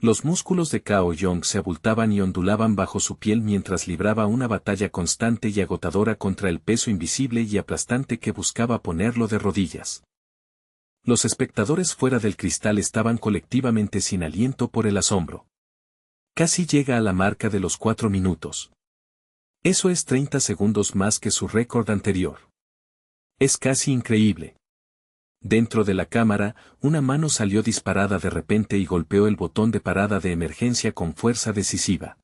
Los músculos de Cao Yong se abultaban y ondulaban bajo su piel mientras libraba una batalla constante y agotadora contra el peso invisible y aplastante que buscaba ponerlo de rodillas. Los espectadores fuera del cristal estaban colectivamente sin aliento por el asombro. Casi llega a la marca de los 4 minutos. Eso es 30 segundos más que su récord anterior. Es casi increíble. Dentro de la cámara, una mano salió disparada de repente y golpeó el botón de parada de emergencia con fuerza decisiva.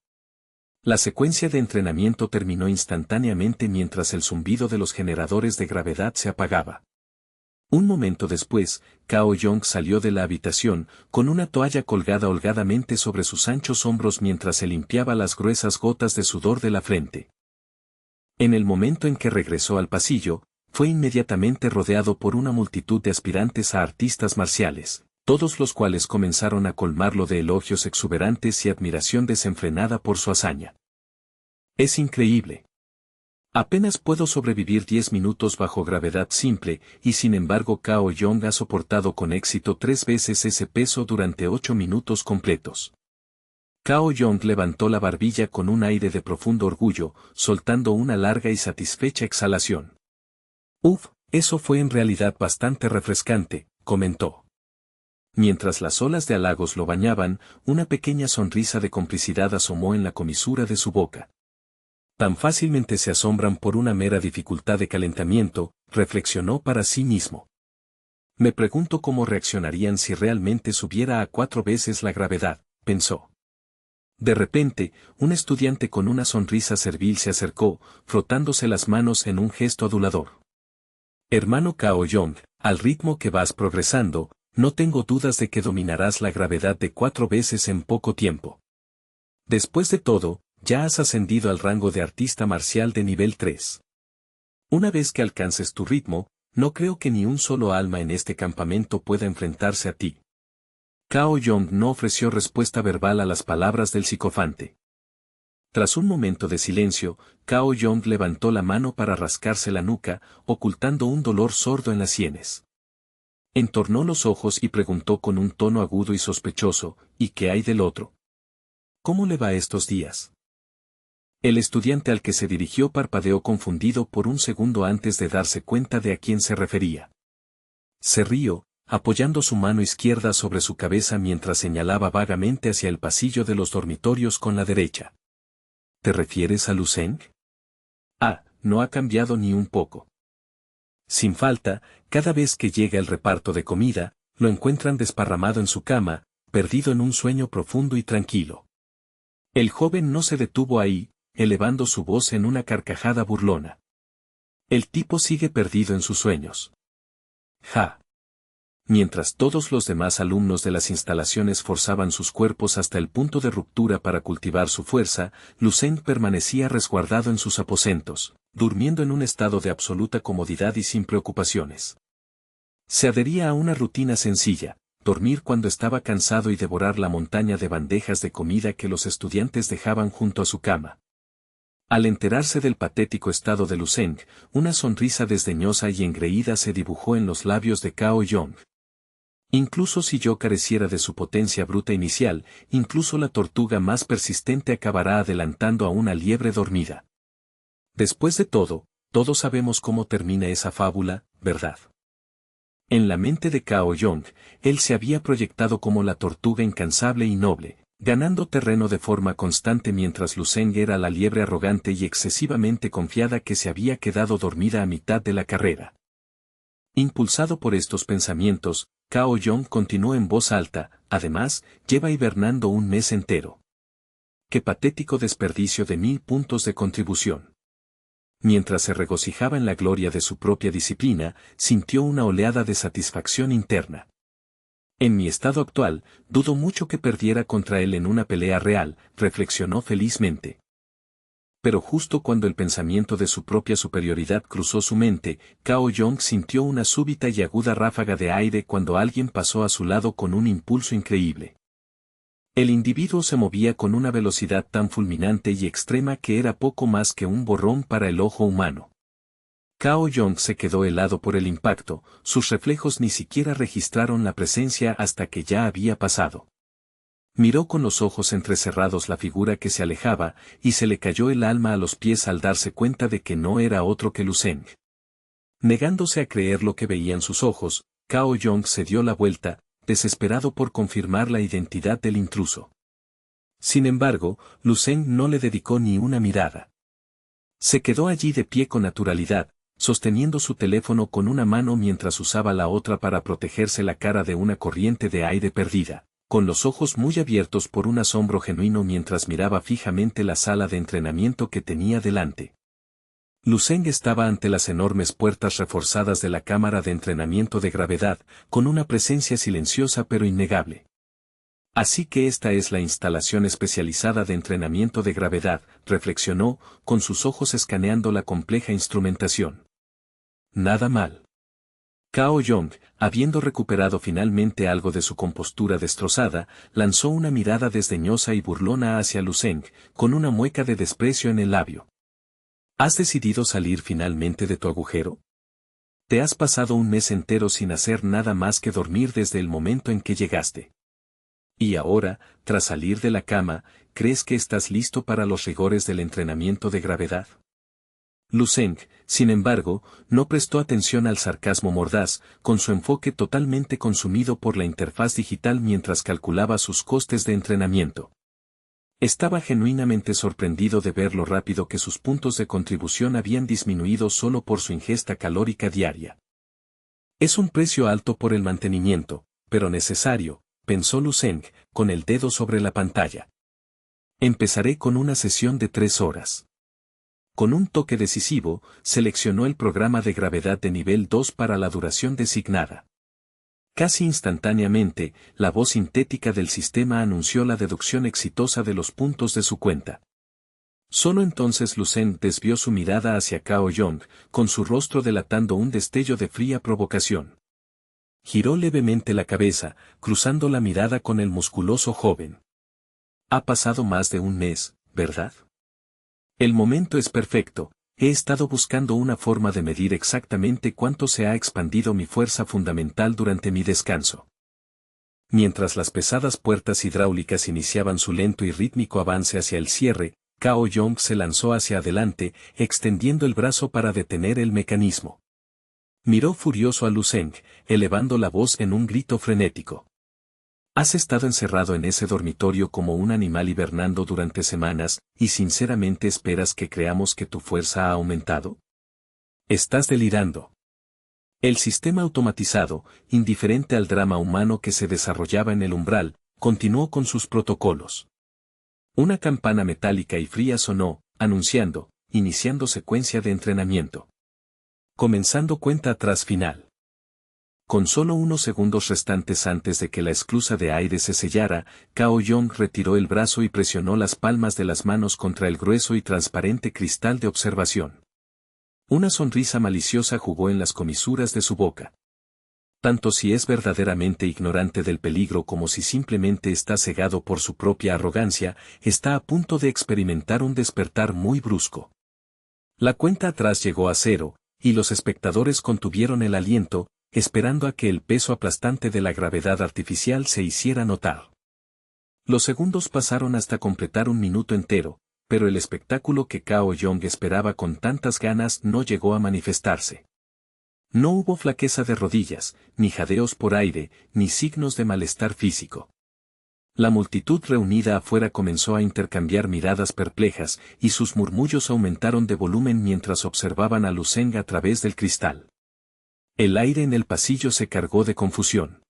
La secuencia de entrenamiento terminó instantáneamente mientras el zumbido de los generadores de gravedad se apagaba. Un momento después, Cao Yong salió de la habitación, con una toalla colgada holgadamente sobre sus anchos hombros mientras se limpiaba las gruesas gotas de sudor de la frente. En el momento en que regresó al pasillo, fue inmediatamente rodeado por una multitud de aspirantes a artistas marciales, todos los cuales comenzaron a colmarlo de elogios exuberantes y admiración desenfrenada por su hazaña. Es increíble. Apenas puedo sobrevivir 10 minutos bajo gravedad simple, y sin embargo Cao Yong ha soportado con éxito 3 veces ese peso durante 8 minutos completos. Cao Yong levantó la barbilla con un aire de profundo orgullo, soltando una larga y satisfecha exhalación. Uf, eso fue en realidad bastante refrescante, comentó. Mientras las olas de halagos lo bañaban, una pequeña sonrisa de complicidad asomó en la comisura de su boca. Tan fácilmente se asombran por una mera dificultad de calentamiento, reflexionó para sí mismo. Me pregunto cómo reaccionarían si realmente subiera a 4 veces la gravedad, pensó. De repente, un estudiante con una sonrisa servil se acercó, frotándose las manos en un gesto adulador. Hermano Cao Yong, al ritmo que vas progresando, no tengo dudas de que dominarás la gravedad de 4 veces en poco tiempo. Después de todo, ya has ascendido al rango de artista marcial de nivel 3. Una vez que alcances tu ritmo, no creo que ni un solo alma en este campamento pueda enfrentarse a ti. Cao Yong no ofreció respuesta verbal a las palabras del psicofante. Tras un momento de silencio, Cao Yong levantó la mano para rascarse la nuca, ocultando un dolor sordo en las sienes. Entornó los ojos y preguntó con un tono agudo y sospechoso, ¿y qué hay del otro? ¿Cómo le va estos días? El estudiante al que se dirigió parpadeó confundido por un segundo antes de darse cuenta de a quién se refería. Se rió, apoyando su mano izquierda sobre su cabeza mientras señalaba vagamente hacia el pasillo de los dormitorios con la derecha. ¿Te refieres a Lu Zeng? Ah, no ha cambiado ni un poco. Sin falta, cada vez que llega el reparto de comida, lo encuentran desparramado en su cama, perdido en un sueño profundo y tranquilo. El joven no se detuvo ahí, elevando su voz en una carcajada burlona. El tipo sigue perdido en sus sueños. Ja. Mientras todos los demás alumnos de las instalaciones forzaban sus cuerpos hasta el punto de ruptura para cultivar su fuerza, Lu Zeng permanecía resguardado en sus aposentos, durmiendo en un estado de absoluta comodidad y sin preocupaciones. Se adhería a una rutina sencilla, dormir cuando estaba cansado y devorar la montaña de bandejas de comida que los estudiantes dejaban junto a su cama. Al enterarse del patético estado de Lu Zeng, una sonrisa desdeñosa y engreída se dibujó en los labios de Cao Yong. Incluso si yo careciera de su potencia bruta inicial, incluso la tortuga más persistente acabará adelantando a una liebre dormida. Después de todo, todos sabemos cómo termina esa fábula, ¿verdad? En la mente de Cao Yong, él se había proyectado como la tortuga incansable y noble, ganando terreno de forma constante mientras Lu Zeng era la liebre arrogante y excesivamente confiada que se había quedado dormida a mitad de la carrera. Impulsado por estos pensamientos, Cao Yong continuó en voz alta, además, lleva hibernando un mes entero. ¡Qué patético desperdicio de 1000 puntos de contribución! Mientras se regocijaba en la gloria de su propia disciplina, sintió una oleada de satisfacción interna. En mi estado actual, dudo mucho que perdiera contra él en una pelea real, reflexionó felizmente. Pero justo cuando el pensamiento de su propia superioridad cruzó su mente, Cao Yong sintió una súbita y aguda ráfaga de aire cuando alguien pasó a su lado con un impulso increíble. El individuo se movía con una velocidad tan fulminante y extrema que era poco más que un borrón para el ojo humano. Cao Yong se quedó helado por el impacto, sus reflejos ni siquiera registraron la presencia hasta que ya había pasado. Miró con los ojos entrecerrados la figura que se alejaba, y se le cayó el alma a los pies al darse cuenta de que no era otro que Lu Zeng. Negándose a creer lo que veían sus ojos, Cao Yong se dio la vuelta, desesperado por confirmar la identidad del intruso. Sin embargo, Lu Zeng no le dedicó ni una mirada. Se quedó allí de pie con naturalidad, sosteniendo su teléfono con una mano mientras usaba la otra para protegerse la cara de una corriente de aire perdida, con los ojos muy abiertos por un asombro genuino mientras miraba fijamente la sala de entrenamiento que tenía delante. Lu Zeng estaba ante las enormes puertas reforzadas de la cámara de entrenamiento de gravedad, con una presencia silenciosa pero innegable. Así que esta es la instalación especializada de entrenamiento de gravedad, reflexionó, con sus ojos escaneando la compleja instrumentación. Nada mal. Cao Yong, habiendo recuperado finalmente algo de su compostura destrozada, lanzó una mirada desdeñosa y burlona hacia Lu Zeng, con una mueca de desprecio en el labio. ¿Has decidido salir finalmente de tu agujero? Te has pasado un mes entero sin hacer nada más que dormir desde el momento en que llegaste. Y ahora, tras salir de la cama, ¿crees que estás listo para los rigores del entrenamiento de gravedad? Lu Zeng, sin embargo, no prestó atención al sarcasmo mordaz, con su enfoque totalmente consumido por la interfaz digital mientras calculaba sus costes de entrenamiento. Estaba genuinamente sorprendido de ver lo rápido que sus puntos de contribución habían disminuido solo por su ingesta calórica diaria. Es un precio alto por el mantenimiento, pero necesario, pensó Lu Zeng, con el dedo sobre la pantalla. Empezaré con una sesión de 3 horas. Con un toque decisivo, seleccionó el programa de gravedad de nivel 2 para la duración designada. Casi instantáneamente, la voz sintética del sistema anunció la deducción exitosa de los puntos de su cuenta. Solo entonces Lu Zeng desvió su mirada hacia Cao Yong, con su rostro delatando un destello de fría provocación. Giró levemente la cabeza, cruzando la mirada con el musculoso joven. Ha pasado más de un mes, ¿verdad? El momento es perfecto. He estado buscando una forma de medir exactamente cuánto se ha expandido mi fuerza fundamental durante mi descanso. Mientras las pesadas puertas hidráulicas iniciaban su lento y rítmico avance hacia el cierre, Cao Yong se lanzó hacia adelante, extendiendo el brazo para detener el mecanismo. Miró furioso a Lu Zeng, elevando la voz en un grito frenético. Has estado encerrado en ese dormitorio como un animal hibernando durante semanas, y sinceramente esperas que creamos que tu fuerza ha aumentado. Estás delirando. El sistema automatizado, indiferente al drama humano que se desarrollaba en el umbral, continuó con sus protocolos. Una campana metálica y fría sonó, anunciando, iniciando secuencia de entrenamiento. Comenzando cuenta atrás final. Con solo unos segundos restantes antes de que la esclusa de aire se sellara, Cao Yong retiró el brazo y presionó las palmas de las manos contra el grueso y transparente cristal de observación. Una sonrisa maliciosa jugó en las comisuras de su boca. Tanto si es verdaderamente ignorante del peligro como si simplemente está cegado por su propia arrogancia, está a punto de experimentar un despertar muy brusco. La cuenta atrás llegó a 0, y los espectadores contuvieron el aliento, esperando a que el peso aplastante de la gravedad artificial se hiciera notar. Los segundos pasaron hasta completar un minuto entero, pero el espectáculo que Cao Yong esperaba con tantas ganas no llegó a manifestarse. No hubo flaqueza de rodillas, ni jadeos por aire, ni signos de malestar físico. La multitud reunida afuera comenzó a intercambiar miradas perplejas, y sus murmullos aumentaron de volumen mientras observaban a Lu Zeng a través del cristal. El aire en el pasillo se cargó de confusión.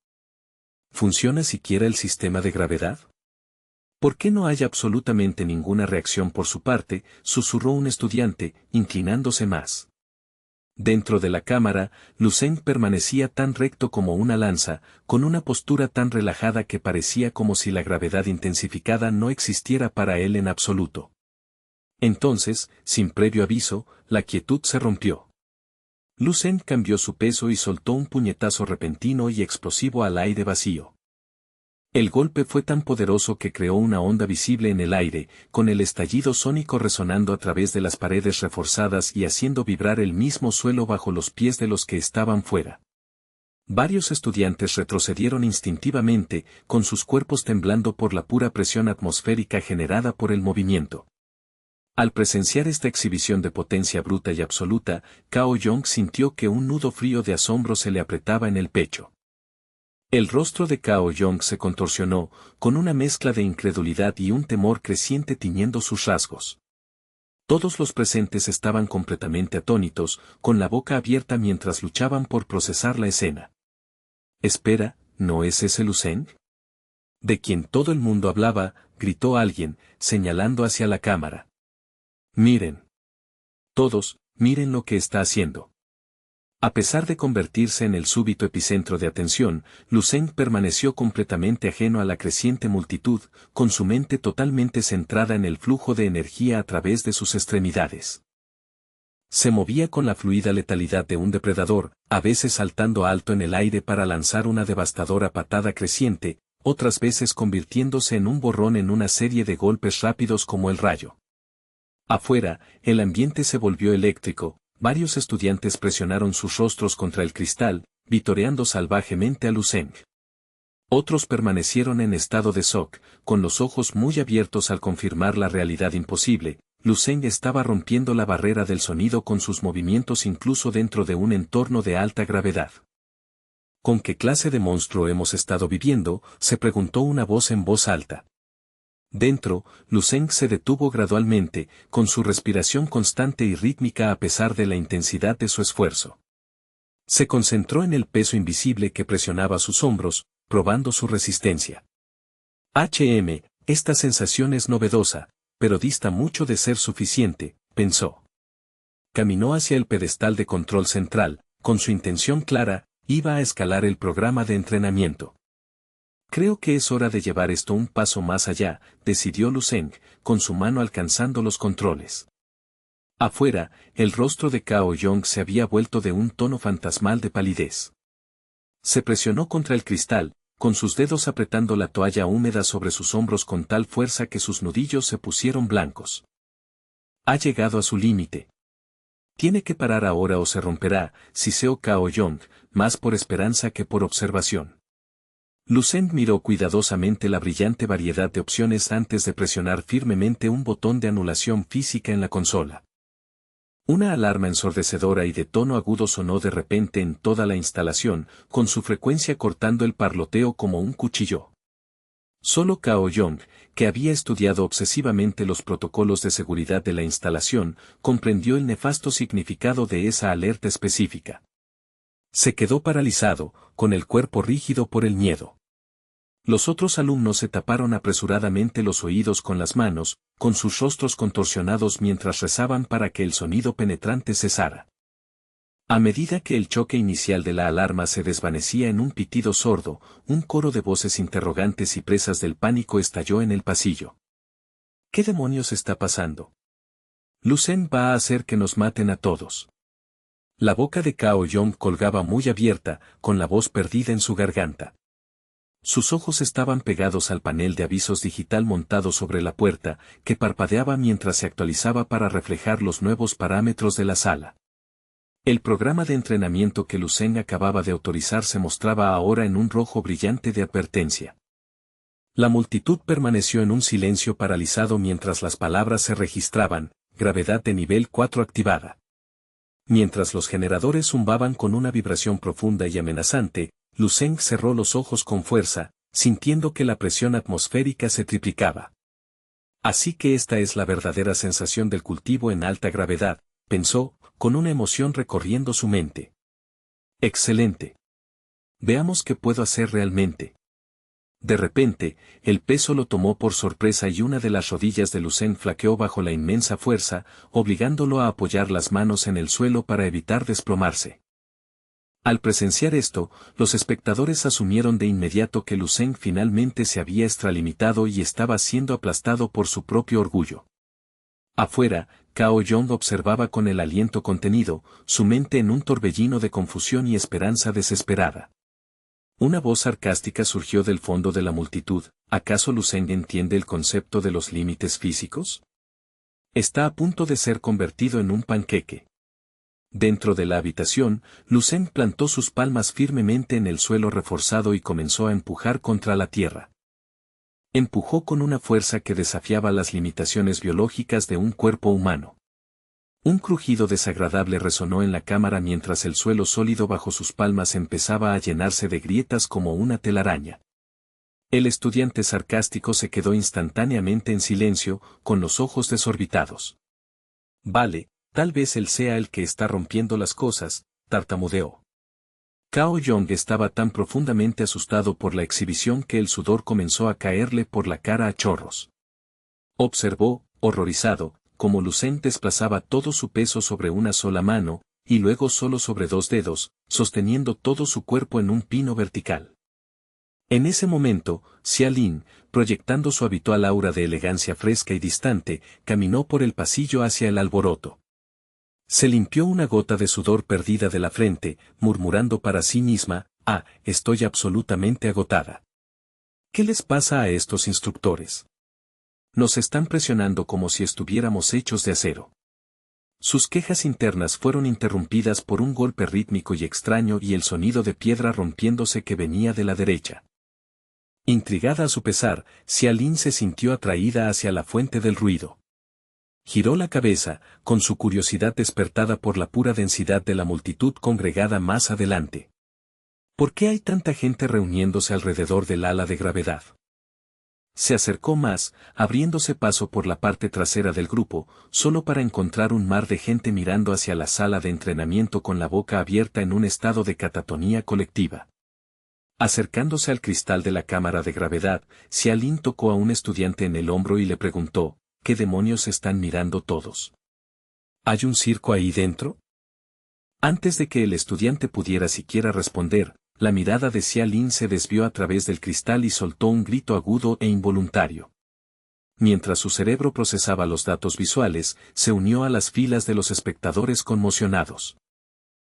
¿Funciona siquiera el sistema de gravedad? ¿Por qué no hay absolutamente ninguna reacción por su parte?, susurró un estudiante, inclinándose más. Dentro de la cámara, Lu Zeng permanecía tan recto como una lanza, con una postura tan relajada que parecía como si la gravedad intensificada no existiera para él en absoluto. Entonces, sin previo aviso, la quietud se rompió. Lu Zeng cambió su peso y soltó un puñetazo repentino y explosivo al aire vacío. El golpe fue tan poderoso que creó una onda visible en el aire, con el estallido sónico resonando a través de las paredes reforzadas y haciendo vibrar el mismo suelo bajo los pies de los que estaban fuera. Varios estudiantes retrocedieron instintivamente, con sus cuerpos temblando por la pura presión atmosférica generada por el movimiento. Al presenciar esta exhibición de potencia bruta y absoluta, Cao Yong sintió que un nudo frío de asombro se le apretaba en el pecho. El rostro de Cao Yong se contorsionó, con una mezcla de incredulidad y un temor creciente tiñendo sus rasgos. Todos los presentes estaban completamente atónitos, con la boca abierta mientras luchaban por procesar la escena. Espera, ¿no es ese Lu Zeng? De quien todo el mundo hablaba, gritó alguien, señalando hacia la cámara. Miren. Todos, miren lo que está haciendo. A pesar de convertirse en el súbito epicentro de atención, Lu Zeng permaneció completamente ajeno a la creciente multitud, con su mente totalmente centrada en el flujo de energía a través de sus extremidades. Se movía con la fluida letalidad de un depredador, a veces saltando alto en el aire para lanzar una devastadora patada creciente, otras veces convirtiéndose en un borrón en una serie de golpes rápidos como el rayo. Afuera, el ambiente se volvió eléctrico, varios estudiantes presionaron sus rostros contra el cristal, vitoreando salvajemente a Lu Zeng. Otros permanecieron en estado de shock, con los ojos muy abiertos al confirmar la realidad imposible. Lu Zeng estaba rompiendo la barrera del sonido con sus movimientos incluso dentro de un entorno de alta gravedad. ¿Con qué clase de monstruo hemos estado viviendo?, se preguntó una voz en voz alta. Dentro, Lu Zeng se detuvo gradualmente, con su respiración constante y rítmica a pesar de la intensidad de su esfuerzo. Se concentró en el peso invisible que presionaba sus hombros, probando su resistencia. Esta sensación es novedosa, pero dista mucho de ser suficiente, pensó. Caminó hacia el pedestal de control central, con su intención clara, iba a escalar el programa de entrenamiento. Creo que es hora de llevar esto un paso más allá, decidió Lu Zeng, con su mano alcanzando los controles. Afuera, el rostro de Cao Yong se había vuelto de un tono fantasmal de palidez. Se presionó contra el cristal, con sus dedos apretando la toalla húmeda sobre sus hombros con tal fuerza que sus nudillos se pusieron blancos. Ha llegado a su límite. Tiene que parar ahora o se romperá, siseó Cao Yong, más por esperanza que por observación. Lu Zeng miró cuidadosamente la brillante variedad de opciones antes de presionar firmemente un botón de anulación física en la consola. Una alarma ensordecedora y de tono agudo sonó de repente en toda la instalación, con su frecuencia cortando el parloteo como un cuchillo. Solo Cao Yong, que había estudiado obsesivamente los protocolos de seguridad de la instalación, comprendió el nefasto significado de esa alerta específica. Se quedó paralizado, con el cuerpo rígido por el miedo. Los otros alumnos se taparon apresuradamente los oídos con las manos, con sus rostros contorsionados mientras rezaban para que el sonido penetrante cesara. A medida que el choque inicial de la alarma se desvanecía en un pitido sordo, un coro de voces interrogantes y presas del pánico estalló en el pasillo. ¿Qué demonios está pasando? Lu Zeng va a hacer que nos maten a todos. La boca de Cao Yong colgaba muy abierta, con la voz perdida en su garganta. Sus ojos estaban pegados al panel de avisos digital montado sobre la puerta, que parpadeaba mientras se actualizaba para reflejar los nuevos parámetros de la sala. El programa de entrenamiento que Lu Zeng acababa de autorizar se mostraba ahora en un rojo brillante de advertencia. La multitud permaneció en un silencio paralizado mientras las palabras se registraban, gravedad de nivel 4 activada. Mientras los generadores zumbaban con una vibración profunda y amenazante, Lu Zeng cerró los ojos con fuerza, sintiendo que la presión atmosférica se triplicaba. Así que esta es la verdadera sensación del cultivo en alta gravedad, pensó, con una emoción recorriendo su mente. Excelente. Veamos qué puedo hacer realmente. De repente, el peso lo tomó por sorpresa y una de las rodillas de Lu Zeng flaqueó bajo la inmensa fuerza, obligándolo a apoyar las manos en el suelo para evitar desplomarse. Al presenciar esto, los espectadores asumieron de inmediato que Lu Zeng finalmente se había extralimitado y estaba siendo aplastado por su propio orgullo. Afuera, Cao Yong observaba con el aliento contenido, su mente en un torbellino de confusión y esperanza desesperada. Una voz sarcástica surgió del fondo de la multitud. ¿Acaso Lu Zeng entiende el concepto de los límites físicos? Está a punto de ser convertido en un panqueque. Dentro de la habitación, Lucen plantó sus palmas firmemente en el suelo reforzado y comenzó a empujar contra la tierra. Empujó con una fuerza que desafiaba las limitaciones biológicas de un cuerpo humano. Un crujido desagradable resonó en la cámara mientras el suelo sólido bajo sus palmas empezaba a llenarse de grietas como una telaraña. El estudiante sarcástico se quedó instantáneamente en silencio, con los ojos desorbitados. Vale, tal vez él sea el que está rompiendo las cosas, tartamudeó. Cao Yong estaba tan profundamente asustado por la exhibición que el sudor comenzó a caerle por la cara a chorros. Observó, horrorizado, cómo Lucen desplazaba todo su peso sobre una sola mano, y luego solo sobre 2 dedos, sosteniendo todo su cuerpo en un pino vertical. En ese momento, Xia Lin, proyectando su habitual aura de elegancia fresca y distante, caminó por el pasillo hacia el alboroto. Se limpió una gota de sudor perdida de la frente, murmurando para sí misma, estoy absolutamente agotada. ¿Qué les pasa a estos instructores? Nos están presionando como si estuviéramos hechos de acero. Sus quejas internas fueron interrumpidas por un golpe rítmico y extraño y el sonido de piedra rompiéndose que venía de la derecha. Intrigada a su pesar, Xia Lin se sintió atraída hacia la fuente del ruido. Giró la cabeza, con su curiosidad despertada por la pura densidad de la multitud congregada más adelante. ¿Por qué hay tanta gente reuniéndose alrededor del ala de gravedad? Se acercó más, abriéndose paso por la parte trasera del grupo, solo para encontrar un mar de gente mirando hacia la sala de entrenamiento con la boca abierta en un estado de catatonía colectiva. Acercándose al cristal de la cámara de gravedad, Xia Lin tocó a un estudiante en el hombro y le preguntó, ¿qué demonios están mirando todos? ¿Hay un circo ahí dentro? Antes de que el estudiante pudiera siquiera responder, la mirada de Xia Lin se desvió a través del cristal y soltó un grito agudo e involuntario. Mientras su cerebro procesaba los datos visuales, se unió a las filas de los espectadores conmocionados.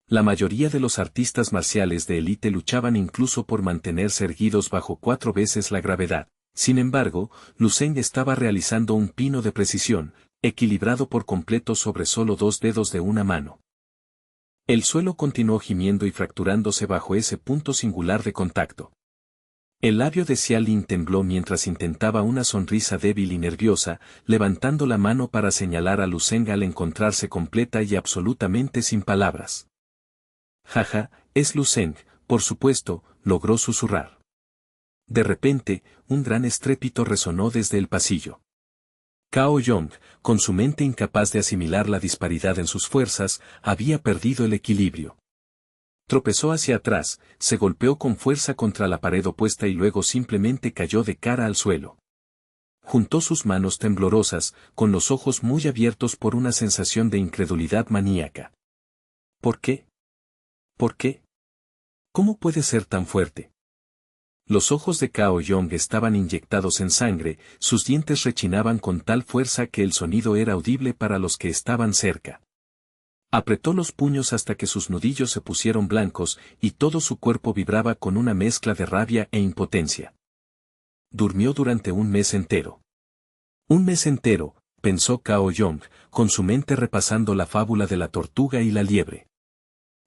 La mayoría de los artistas marciales de élite luchaban incluso por mantenerse erguidos bajo 4 veces la gravedad. Sin embargo, Lucen estaba realizando un pino de precisión, equilibrado por completo sobre solo 2 dedos de una mano. El suelo continuó gimiendo y fracturándose bajo ese punto singular de contacto. El labio de Xia Lin tembló mientras intentaba una sonrisa débil y nerviosa, levantando la mano para señalar a Lucen al encontrarse completa y absolutamente sin palabras. Jaja, es Lucen, por supuesto, logró susurrar. De repente, un gran estrépito resonó desde el pasillo. Cao Yong, con su mente incapaz de asimilar la disparidad en sus fuerzas, había perdido el equilibrio. Tropezó hacia atrás, se golpeó con fuerza contra la pared opuesta y luego simplemente cayó de cara al suelo. Juntó sus manos temblorosas, con los ojos muy abiertos por una sensación de incredulidad maníaca. ¿Por qué? ¿Por qué? ¿Cómo puede ser tan fuerte? Los ojos de Cao Yong estaban inyectados en sangre, sus dientes rechinaban con tal fuerza que el sonido era audible para los que estaban cerca. Apretó los puños hasta que sus nudillos se pusieron blancos y todo su cuerpo vibraba con una mezcla de rabia e impotencia. Durmió durante un mes entero. Un mes entero, pensó Cao Yong, con su mente repasando la fábula de la tortuga y la liebre.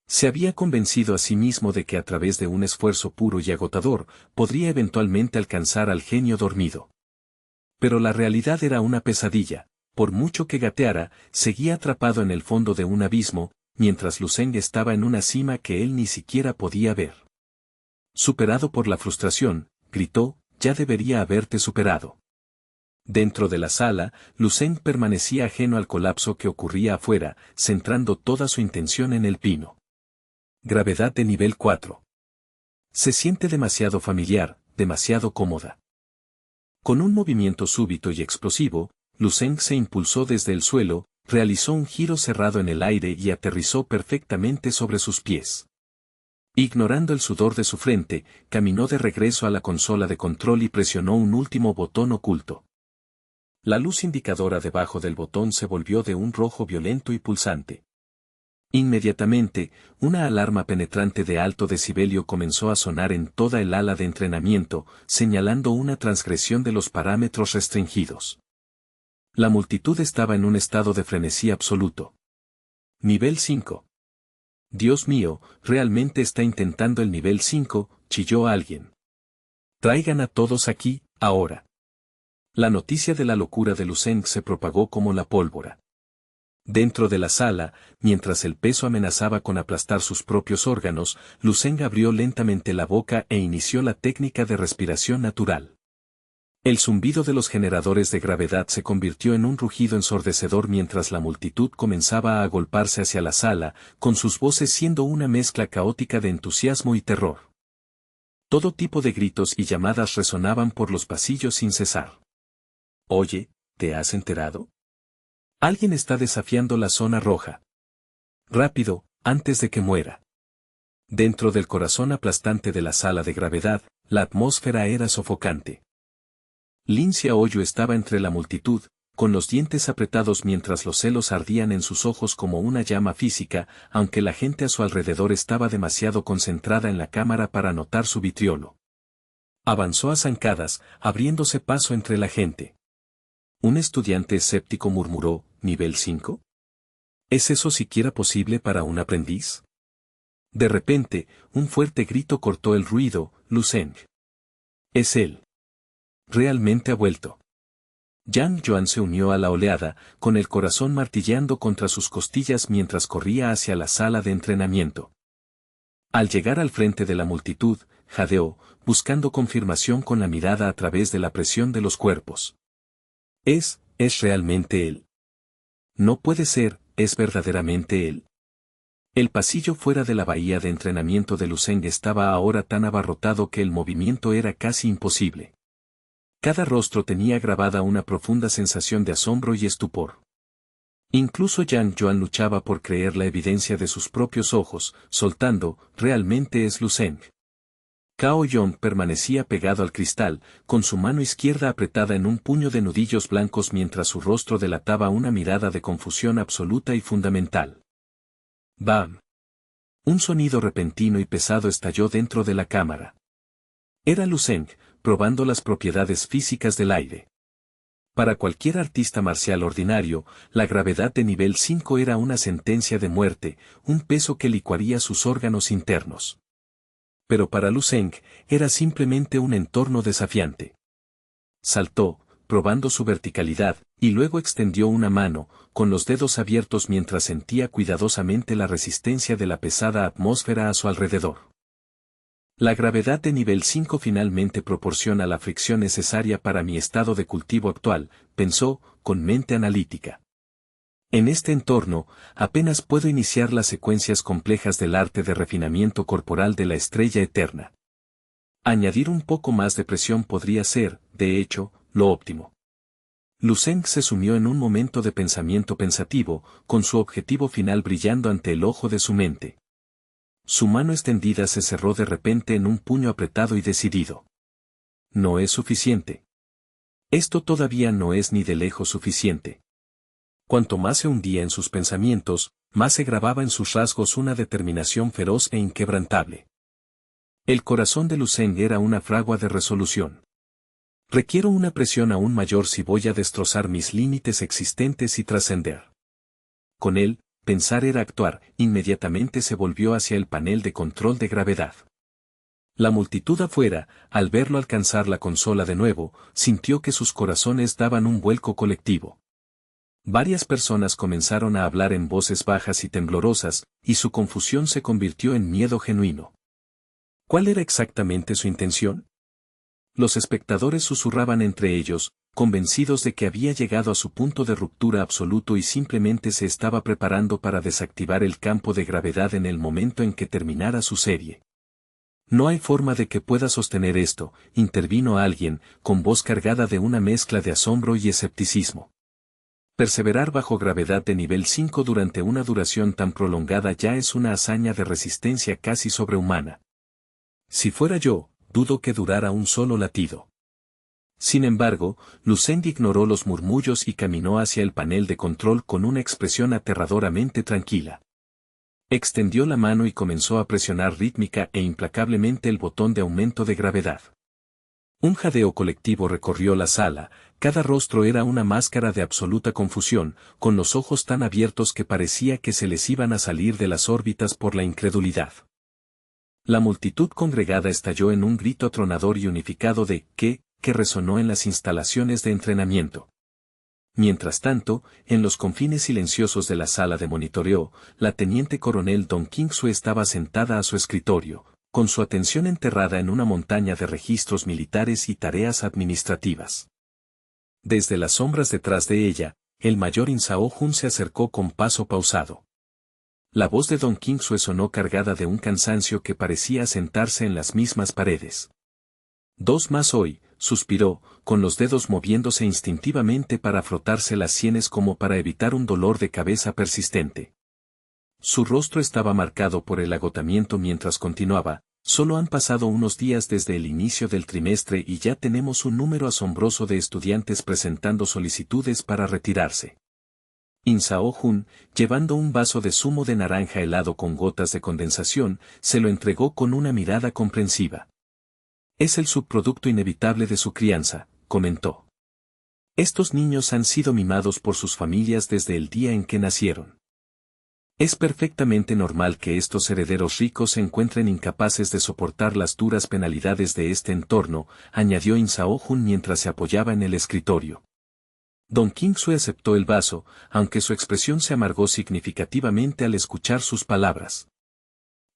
Se había convencido a sí mismo de que a través de un esfuerzo puro y agotador, podría eventualmente alcanzar al genio dormido. Pero la realidad era una pesadilla, por mucho que gateara, seguía atrapado en el fondo de un abismo, mientras Lucen estaba en una cima que él ni siquiera podía ver. Superado por la frustración, gritó, ya debería haberte superado. Dentro de la sala, Lucen permanecía ajeno al colapso que ocurría afuera, centrando toda su intención en el pino. Gravedad de nivel 4. Se siente demasiado familiar, demasiado cómoda. Con un movimiento súbito y explosivo, Lucen se impulsó desde el suelo, realizó un giro cerrado en el aire y aterrizó perfectamente sobre sus pies. Ignorando el sudor de su frente, caminó de regreso a la consola de control y presionó un último botón oculto. La luz indicadora debajo del botón se volvió de un rojo violento y pulsante. Inmediatamente, una alarma penetrante de alto decibelio comenzó a sonar en toda el ala de entrenamiento, señalando una transgresión de los parámetros restringidos. La multitud estaba en un estado de frenesí absoluto. Nivel 5. Dios mío, realmente está intentando el nivel 5, chilló alguien. Traigan a todos aquí, ahora. La noticia de la locura de Luceng se propagó como la pólvora. Dentro de la sala, mientras el peso amenazaba con aplastar sus propios órganos, Luceng abrió lentamente la boca e inició la técnica de respiración natural. El zumbido de los generadores de gravedad se convirtió en un rugido ensordecedor mientras la multitud comenzaba a agolparse hacia la sala, con sus voces siendo una mezcla caótica de entusiasmo y terror. Todo tipo de gritos y llamadas resonaban por los pasillos sin cesar. Oye, ¿te has enterado? Alguien está desafiando la zona roja. Rápido, antes de que muera. Dentro del corazón aplastante de la sala de gravedad, la atmósfera era sofocante. Lin Xiaoyu estaba entre la multitud, con los dientes apretados mientras los celos ardían en sus ojos como una llama física, aunque la gente a su alrededor estaba demasiado concentrada en la cámara para notar su vitriolo. Avanzó a zancadas, abriéndose paso entre la gente. Un estudiante escéptico murmuró, ¿nivel 5? ¿Es eso siquiera posible para un aprendiz? De repente, un fuerte grito cortó el ruido, Luceng. Es él. Realmente ha vuelto. Yang Yuan se unió a la oleada, con el corazón martilleando contra sus costillas mientras corría hacia la sala de entrenamiento. Al llegar al frente de la multitud, jadeó, buscando confirmación con la mirada a través de la presión de los cuerpos. ¿Es realmente él? No puede ser, es verdaderamente él. El pasillo fuera de la bahía de entrenamiento de Luceng estaba ahora tan abarrotado que el movimiento era casi imposible. Cada rostro tenía grabada una profunda sensación de asombro y estupor. Incluso Yang Yuan luchaba por creer la evidencia de sus propios ojos, soltando, realmente es Luceng. Cao Yong permanecía pegado al cristal, con su mano izquierda apretada en un puño de nudillos blancos mientras su rostro delataba una mirada de confusión absoluta y fundamental. ¡Bam! Un sonido repentino y pesado estalló dentro de la cámara. Era Luceng, probando las propiedades físicas del aire. Para cualquier artista marcial ordinario, la gravedad de nivel 5 era una sentencia de muerte, un peso que licuaría sus órganos internos. Pero para Luceng, era simplemente un entorno desafiante. Saltó, probando su verticalidad, y luego extendió una mano, con los dedos abiertos mientras sentía cuidadosamente la resistencia de la pesada atmósfera a su alrededor. La gravedad de nivel 5 finalmente proporciona la fricción necesaria para mi estado de cultivo actual, pensó, con mente analítica. En este entorno, apenas puedo iniciar las secuencias complejas del arte de refinamiento corporal de la estrella eterna. Añadir un poco más de presión podría ser, de hecho, lo óptimo. Luceng se sumió en un momento de pensamiento pensativo, con su objetivo final brillando ante el ojo de su mente. Su mano extendida se cerró de repente en un puño apretado y decidido. No es suficiente. Esto todavía no es ni de lejos suficiente. Cuanto más se hundía en sus pensamientos, más se grababa en sus rasgos una determinación feroz e inquebrantable. El corazón de Luceng era una fragua de resolución. Requiero una presión aún mayor si voy a destrozar mis límites existentes y trascender. Con él, pensar era actuar, inmediatamente se volvió hacia el panel de control de gravedad. La multitud afuera, al verlo alcanzar la consola de nuevo, sintió que sus corazones daban un vuelco colectivo. Varias personas comenzaron a hablar en voces bajas y temblorosas, y su confusión se convirtió en miedo genuino. ¿Cuál era exactamente su intención? Los espectadores susurraban entre ellos, convencidos de que había llegado a su punto de ruptura absoluto y simplemente se estaba preparando para desactivar el campo de gravedad en el momento en que terminara su serie. No hay forma de que pueda sostener esto, intervino alguien, con voz cargada de una mezcla de asombro y escepticismo. Perseverar bajo gravedad de nivel 5 durante una duración tan prolongada ya es una hazaña de resistencia casi sobrehumana. Si fuera yo, dudo que durara un solo latido. Sin embargo, Luceng ignoró los murmullos y caminó hacia el panel de control con una expresión aterradoramente tranquila. Extendió la mano y comenzó a presionar rítmica e implacablemente el botón de aumento de gravedad. Un jadeo colectivo recorrió la sala, Cada rostro era una máscara de absoluta confusión, con los ojos tan abiertos que parecía que se les iban a salir de las órbitas por la incredulidad. La multitud congregada estalló en un grito atronador y unificado de «¿qué?», que resonó en las instalaciones de entrenamiento. Mientras tanto, en los confines silenciosos de la sala de monitoreo, la teniente coronel Don Kingsue estaba sentada a su escritorio, con su atención enterrada en una montaña de registros militares y tareas administrativas. Desde las sombras detrás de ella, el mayor Insao Jun se acercó con paso pausado. La voz de Don Kingsue sonó cargada de un cansancio que parecía asentarse en las mismas paredes. «Dos más hoy», suspiró, con los dedos moviéndose instintivamente para frotarse las sienes como para evitar un dolor de cabeza persistente. Su rostro estaba marcado por el agotamiento mientras continuaba: «Solo han pasado unos días desde el inicio del trimestre y ya tenemos un número asombroso de estudiantes presentando solicitudes para retirarse». Insao Jun, llevando un vaso de zumo de naranja helado con gotas de condensación, se lo entregó con una mirada comprensiva. «Es el subproducto inevitable de su crianza», comentó. «Estos niños han sido mimados por sus familias desde el día en que nacieron. Es perfectamente normal que estos herederos ricos se encuentren incapaces de soportar las duras penalidades de este entorno», añadió Insao Jun mientras se apoyaba en el escritorio. Don Kingsue aceptó el vaso, aunque su expresión se amargó significativamente al escuchar sus palabras.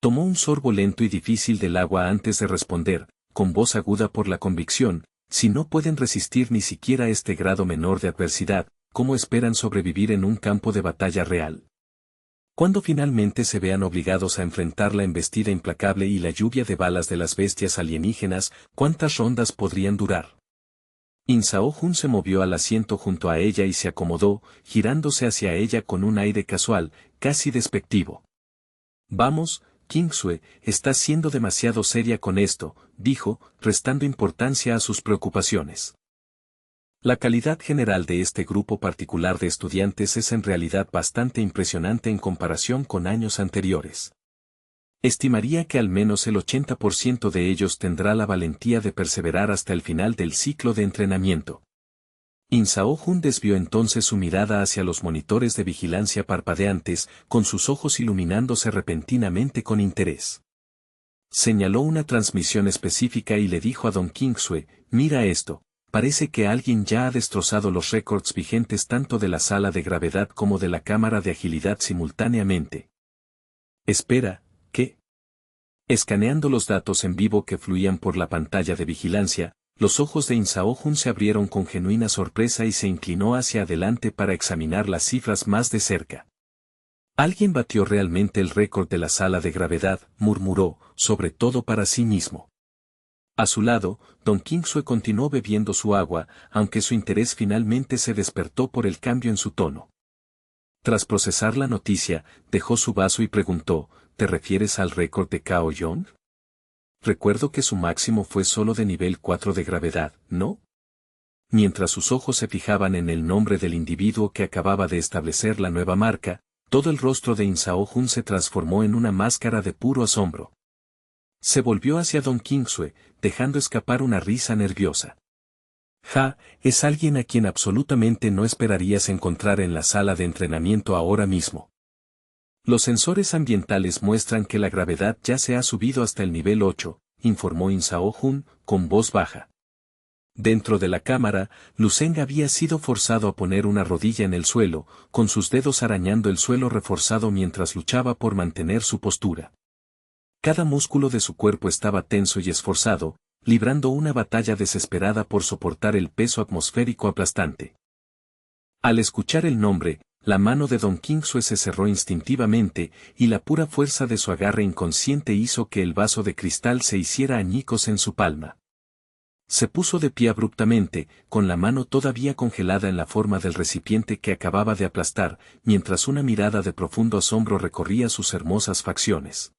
Tomó un sorbo lento y difícil del agua antes de responder, con voz aguda por la convicción: «Si no pueden resistir ni siquiera este grado menor de adversidad, ¿cómo esperan sobrevivir en un campo de batalla real? Cuando finalmente se vean obligados a enfrentar la embestida implacable y la lluvia de balas de las bestias alienígenas, ¿cuántas rondas podrían durar?». Insao Jun se movió al asiento junto a ella y se acomodó, girándose hacia ella con un aire casual, casi despectivo. «Vamos, Kingsue, estás siendo demasiado seria con esto», dijo, restando importancia a sus preocupaciones. «La calidad general de este grupo particular de estudiantes es en realidad bastante impresionante en comparación con años anteriores. Estimaría que al menos el 80% de ellos tendrá la valentía de perseverar hasta el final del ciclo de entrenamiento». Insao Jun desvió entonces su mirada hacia los monitores de vigilancia parpadeantes, con sus ojos iluminándose repentinamente con interés. Señaló una transmisión específica y le dijo a Don Kingsue: «Mira esto, parece que alguien ya ha destrozado los récords vigentes tanto de la sala de gravedad como de la cámara de agilidad simultáneamente». «Espera, ¿qué?». Escaneando los datos en vivo que fluían por la pantalla de vigilancia, los ojos de Insao Jun se abrieron con genuina sorpresa y se inclinó hacia adelante para examinar las cifras más de cerca. «Alguien batió realmente el récord de la sala de gravedad», murmuró, sobre todo para sí mismo. A su lado, Don Kingsue continuó bebiendo su agua, aunque su interés finalmente se despertó por el cambio en su tono. Tras procesar la noticia, dejó su vaso y preguntó: «¿Te refieres al récord de Cao Yong? Recuerdo que su máximo fue solo de nivel 4 de gravedad, ¿no?». Mientras sus ojos se fijaban en el nombre del individuo que acababa de establecer la nueva marca, todo el rostro de Insao Jun se transformó en una máscara de puro asombro. Se volvió hacia Don Kingsue, dejando escapar una risa nerviosa. «Ja, es alguien a quien absolutamente no esperarías encontrar en la sala de entrenamiento ahora mismo. Los sensores ambientales muestran que la gravedad ya se ha subido hasta el nivel 8, informó Insao Jun, con voz baja. Dentro de la cámara, Lu Zeng había sido forzado a poner una rodilla en el suelo, con sus dedos arañando el suelo reforzado mientras luchaba por mantener su postura. Cada músculo de su cuerpo estaba tenso y esforzado, librando una batalla desesperada por soportar el peso atmosférico aplastante. Al escuchar el nombre, la mano de Don Kingsue se cerró instintivamente, y la pura fuerza de su agarre inconsciente hizo que el vaso de cristal se hiciera añicos en su palma. Se puso de pie abruptamente, con la mano todavía congelada en la forma del recipiente que acababa de aplastar, mientras una mirada de profundo asombro recorría sus hermosas facciones.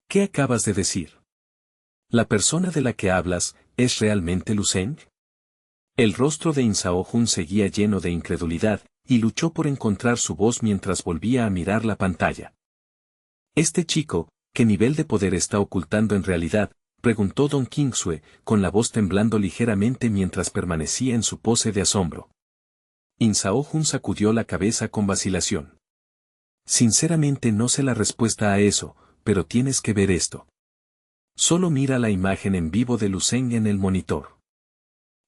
«¿Qué acabas de decir? ¿La persona de la que hablas es realmente Lu Zeng?». El rostro de Insao Jun seguía lleno de incredulidad, y luchó por encontrar su voz mientras volvía a mirar la pantalla. «Este chico, ¿qué nivel de poder está ocultando en realidad?», preguntó Don Quingsue, con la voz temblando ligeramente mientras permanecía en su pose de asombro. Insao Jun sacudió la cabeza con vacilación. Sinceramente no sé la respuesta a eso, pero tienes que ver esto. Solo mira la imagen en vivo de Lu Zeng en el monitor.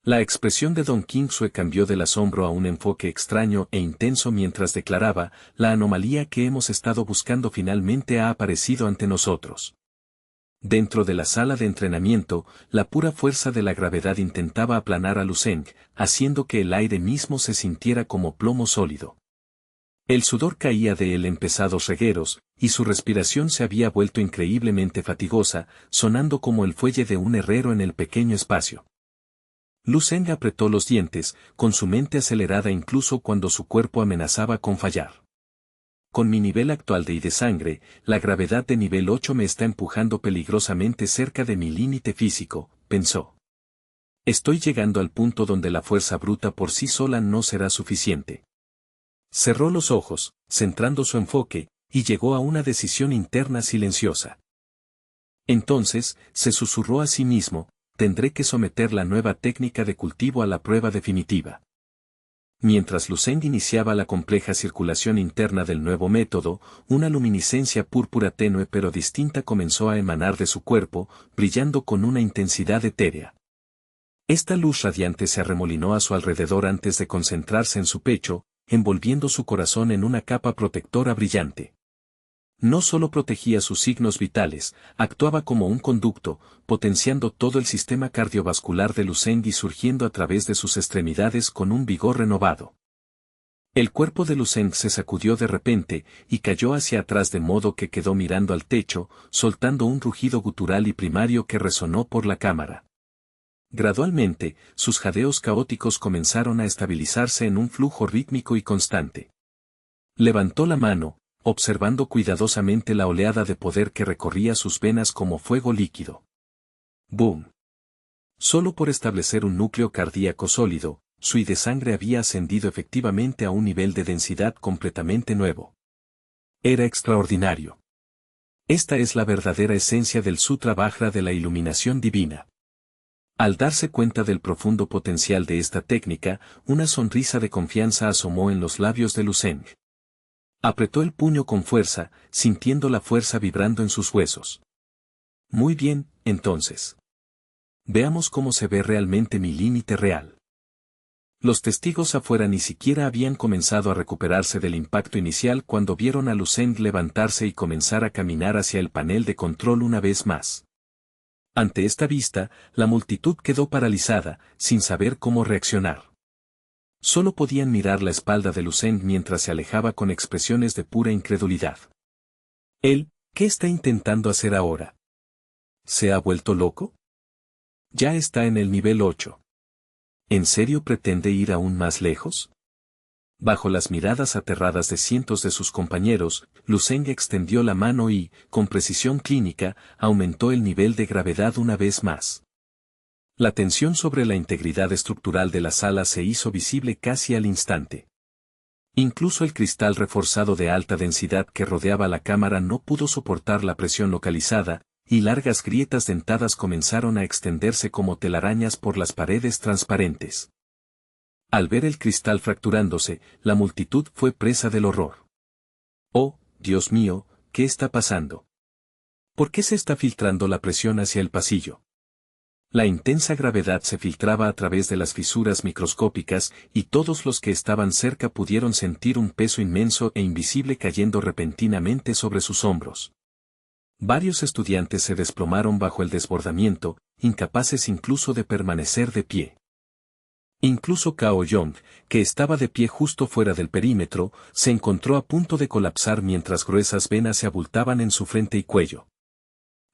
La expresión de Don Quingsue cambió del asombro a un enfoque extraño e intenso mientras declaraba, la anomalía que hemos estado buscando finalmente ha aparecido ante nosotros. Dentro de la sala de entrenamiento, la pura fuerza de la gravedad intentaba aplanar a Lu Zeng, haciendo que el aire mismo se sintiera como plomo sólido. El sudor caía de él en pesados regueros, y su respiración se había vuelto increíblemente fatigosa, sonando como el fuelle de un herrero en el pequeño espacio. Lu Zeng apretó los dientes, con su mente acelerada incluso cuando su cuerpo amenazaba con fallar. Con mi nivel actual de I de sangre, la gravedad de nivel 8 me está empujando peligrosamente cerca de mi límite físico, pensó. Estoy llegando al punto donde la fuerza bruta por sí sola no será suficiente. Cerró los ojos, centrando su enfoque, y llegó a una decisión interna silenciosa. Entonces, se susurró a sí mismo, tendré que someter la nueva técnica de cultivo a la prueba definitiva. Mientras Lu Zeng iniciaba la compleja circulación interna del nuevo método, una luminiscencia púrpura tenue pero distinta comenzó a emanar de su cuerpo, brillando con una intensidad etérea. Esta luz radiante se arremolinó a su alrededor antes de concentrarse en su pecho, envolviendo su corazón en una capa protectora brillante. No solo protegía sus signos vitales, actuaba como un conducto, potenciando todo el sistema cardiovascular de Lu Zeng y surgiendo a través de sus extremidades con un vigor renovado. El cuerpo de Lu Zeng se sacudió de repente, y cayó hacia atrás de modo que quedó mirando al techo, soltando un rugido gutural y primario que resonó por la cámara. Gradualmente, sus jadeos caóticos comenzaron a estabilizarse en un flujo rítmico y constante. Levantó la mano, observando cuidadosamente la oleada de poder que recorría sus venas como fuego líquido. ¡Boom! Solo por establecer un núcleo cardíaco sólido, su I de sangre había ascendido efectivamente a un nivel de densidad completamente nuevo. Era extraordinario. Esta es la verdadera esencia del Sutra Vajra de la iluminación divina. Al darse cuenta del profundo potencial de esta técnica, una sonrisa de confianza asomó en los labios de Lu Zeng. Apretó el puño con fuerza, sintiendo la fuerza vibrando en sus huesos. Muy bien, entonces. Veamos cómo se ve realmente mi límite real. Los testigos afuera ni siquiera habían comenzado a recuperarse del impacto inicial cuando vieron a Lu Zeng levantarse y comenzar a caminar hacia el panel de control una vez más. Ante esta vista, la multitud quedó paralizada, sin saber cómo reaccionar. Solo podían mirar la espalda de Lu Zeng mientras se alejaba con expresiones de pura incredulidad. Él, ¿qué está intentando hacer ahora? ¿Se ha vuelto loco? Ya está en el nivel 8. ¿En serio pretende ir aún más lejos? Bajo las miradas aterradas de cientos de sus compañeros, Lu Zeng extendió la mano y, con precisión clínica, aumentó el nivel de gravedad una vez más. La tensión sobre la integridad estructural de la sala se hizo visible casi al instante. Incluso el cristal reforzado de alta densidad que rodeaba la cámara no pudo soportar la presión localizada, y largas grietas dentadas comenzaron a extenderse como telarañas por las paredes transparentes. Al ver el cristal fracturándose, la multitud fue presa del horror. ¡Oh, Dios mío, qué está pasando! ¿Por qué se está filtrando la presión hacia el pasillo? La intensa gravedad se filtraba a través de las fisuras microscópicas y todos los que estaban cerca pudieron sentir un peso inmenso e invisible cayendo repentinamente sobre sus hombros. Varios estudiantes se desplomaron bajo el desbordamiento, incapaces incluso de permanecer de pie. Incluso Cao Yong, que estaba de pie justo fuera del perímetro, se encontró a punto de colapsar mientras gruesas venas se abultaban en su frente y cuello.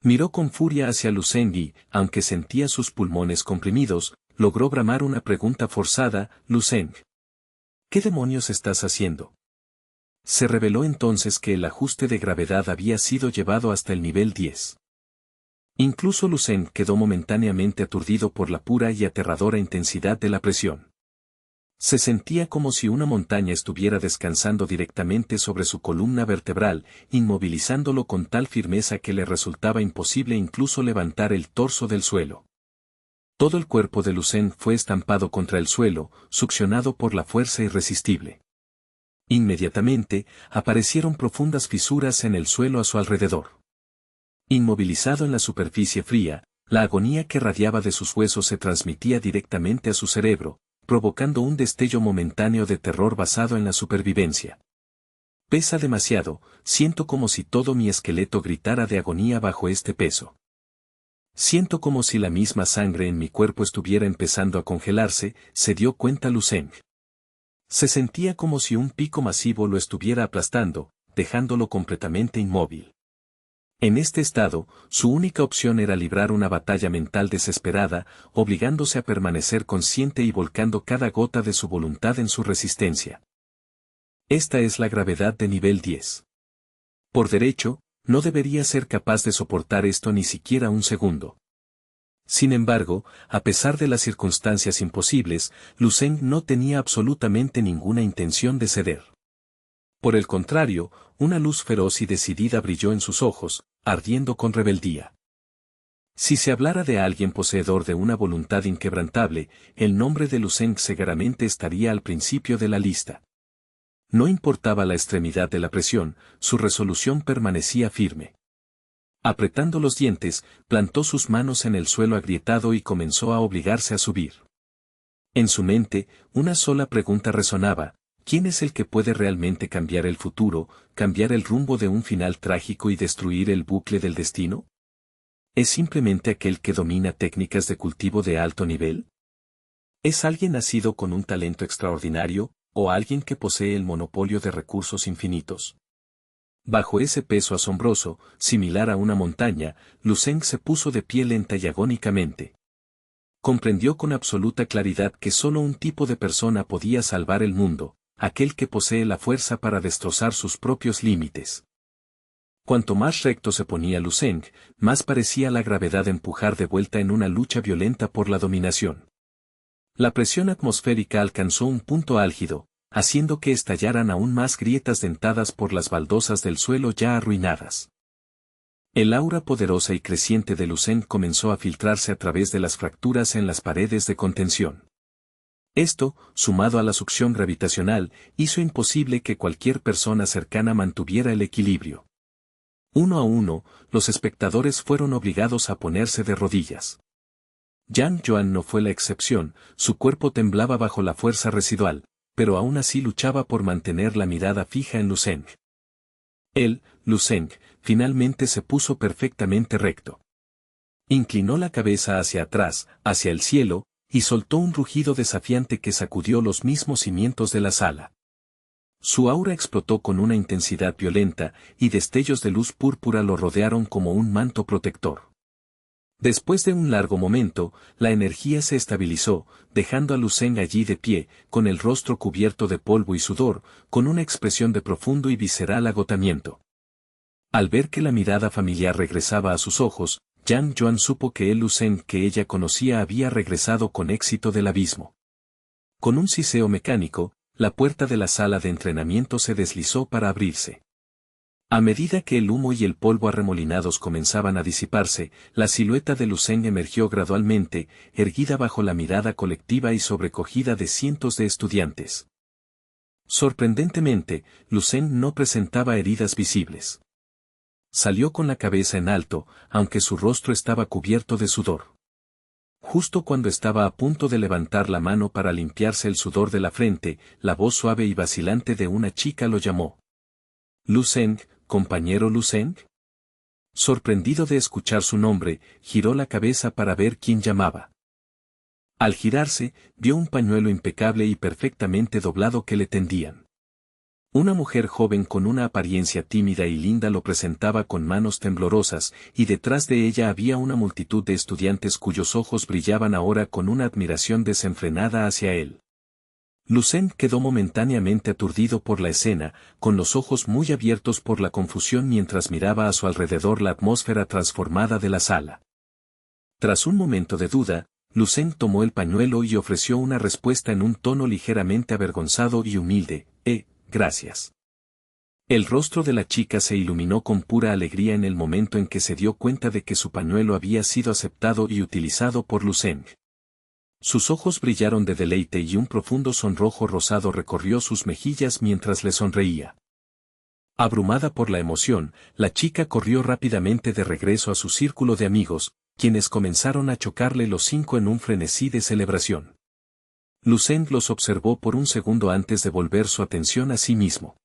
Miró con furia hacia Lu Zeng y, aunque sentía sus pulmones comprimidos, logró bramar una pregunta forzada: Lu Zeng, ¿qué demonios estás haciendo? Se reveló entonces que el ajuste de gravedad había sido llevado hasta el nivel 10. Incluso Lu Zeng quedó momentáneamente aturdido por la pura y aterradora intensidad de la presión. Se sentía como si una montaña estuviera descansando directamente sobre su columna vertebral, inmovilizándolo con tal firmeza que le resultaba imposible incluso levantar el torso del suelo. Todo el cuerpo de Lucen fue estampado contra el suelo, succionado por la fuerza irresistible. Inmediatamente, aparecieron profundas fisuras en el suelo a su alrededor. Inmovilizado en la superficie fría, la agonía que radiaba de sus huesos se transmitía directamente a su cerebro, provocando un destello momentáneo de terror basado en la supervivencia. Pesa demasiado, siento como si todo mi esqueleto gritara de agonía bajo este peso. Siento como si la misma sangre en mi cuerpo estuviera empezando a congelarse, se dio cuenta Lucen. Se sentía como si un pico masivo lo estuviera aplastando, dejándolo completamente inmóvil. En este estado, su única opción era librar una batalla mental desesperada, obligándose a permanecer consciente y volcando cada gota de su voluntad en su resistencia. Esta es la gravedad de nivel 10. Por derecho, no debería ser capaz de soportar esto ni siquiera un segundo. Sin embargo, a pesar de las circunstancias imposibles, Lucen no tenía absolutamente ninguna intención de ceder. Por el contrario, una luz feroz y decidida brilló en sus ojos, ardiendo con rebeldía. Si se hablara de alguien poseedor de una voluntad inquebrantable, el nombre de Lucen seguramente estaría al principio de la lista. No importaba la extremidad de la presión, su resolución permanecía firme. Apretando los dientes, plantó sus manos en el suelo agrietado y comenzó a obligarse a subir. En su mente, una sola pregunta resonaba: ¿quién es el que puede realmente cambiar el futuro, cambiar el rumbo de un final trágico y destruir el bucle del destino? ¿Es simplemente aquel que domina técnicas de cultivo de alto nivel? ¿Es alguien nacido con un talento extraordinario, o alguien que posee el monopolio de recursos infinitos? Bajo ese peso asombroso, similar a una montaña, Lucen se puso de pie lenta y agónicamente. Comprendió con absoluta claridad que solo un tipo de persona podía salvar el mundo, aquel que posee la fuerza para destrozar sus propios límites. Cuanto más recto se ponía Lucen, más parecía la gravedad empujar de vuelta en una lucha violenta por la dominación. La presión atmosférica alcanzó un punto álgido, haciendo que estallaran aún más grietas dentadas por las baldosas del suelo ya arruinadas. El aura poderosa y creciente de Lucen comenzó a filtrarse a través de las fracturas en las paredes de contención. Esto, sumado a la succión gravitacional, hizo imposible que cualquier persona cercana mantuviera el equilibrio. Uno a uno, los espectadores fueron obligados a ponerse de rodillas. Yang Yuan no fue la excepción, su cuerpo temblaba bajo la fuerza residual, pero aún así luchaba por mantener la mirada fija en Lucen. Él, Lucen, finalmente se puso perfectamente recto. Inclinó la cabeza hacia atrás, hacia el cielo, y soltó un rugido desafiante que sacudió los mismos cimientos de la sala. Su aura explotó con una intensidad violenta, y destellos de luz púrpura lo rodearon como un manto protector. Después de un largo momento, la energía se estabilizó, dejando a Lucen allí de pie, con el rostro cubierto de polvo y sudor, con una expresión de profundo y visceral agotamiento. Al ver que la mirada familiar regresaba a sus ojos, Yang Yuan supo que el Lucen que ella conocía había regresado con éxito del abismo. Con un siseo mecánico, la puerta de la sala de entrenamiento se deslizó para abrirse. A medida que el humo y el polvo arremolinados comenzaban a disiparse, la silueta de Lucen emergió gradualmente, erguida bajo la mirada colectiva y sobrecogida de cientos de estudiantes. Sorprendentemente, Lucen no presentaba heridas visibles. Salió con la cabeza en alto, aunque su rostro estaba cubierto de sudor. Justo cuando estaba a punto de levantar la mano para limpiarse el sudor de la frente, la voz suave y vacilante de una chica lo llamó. «Lucen, compañero Lucen». Sorprendido de escuchar su nombre, giró la cabeza para ver quién llamaba. Al girarse, vio un pañuelo impecable y perfectamente doblado que le tendían. Una mujer joven con una apariencia tímida y linda lo presentaba con manos temblorosas, y detrás de ella había una multitud de estudiantes cuyos ojos brillaban ahora con una admiración desenfrenada hacia él. Lucen quedó momentáneamente aturdido por la escena, con los ojos muy abiertos por la confusión mientras miraba a su alrededor la atmósfera transformada de la sala. Tras un momento de duda, Lucen tomó el pañuelo y ofreció una respuesta en un tono ligeramente avergonzado y humilde, gracias. El rostro de la chica se iluminó con pura alegría en el momento en que se dio cuenta de que su pañuelo había sido aceptado y utilizado por Lucen. Sus ojos brillaron de deleite y un profundo sonrojo rosado recorrió sus mejillas mientras le sonreía. Abrumada por la emoción, la chica corrió rápidamente de regreso a su círculo de amigos, quienes comenzaron a chocarle los 5 en un frenesí de celebración. Lucen los observó por un segundo antes de volver su atención a sí mismo.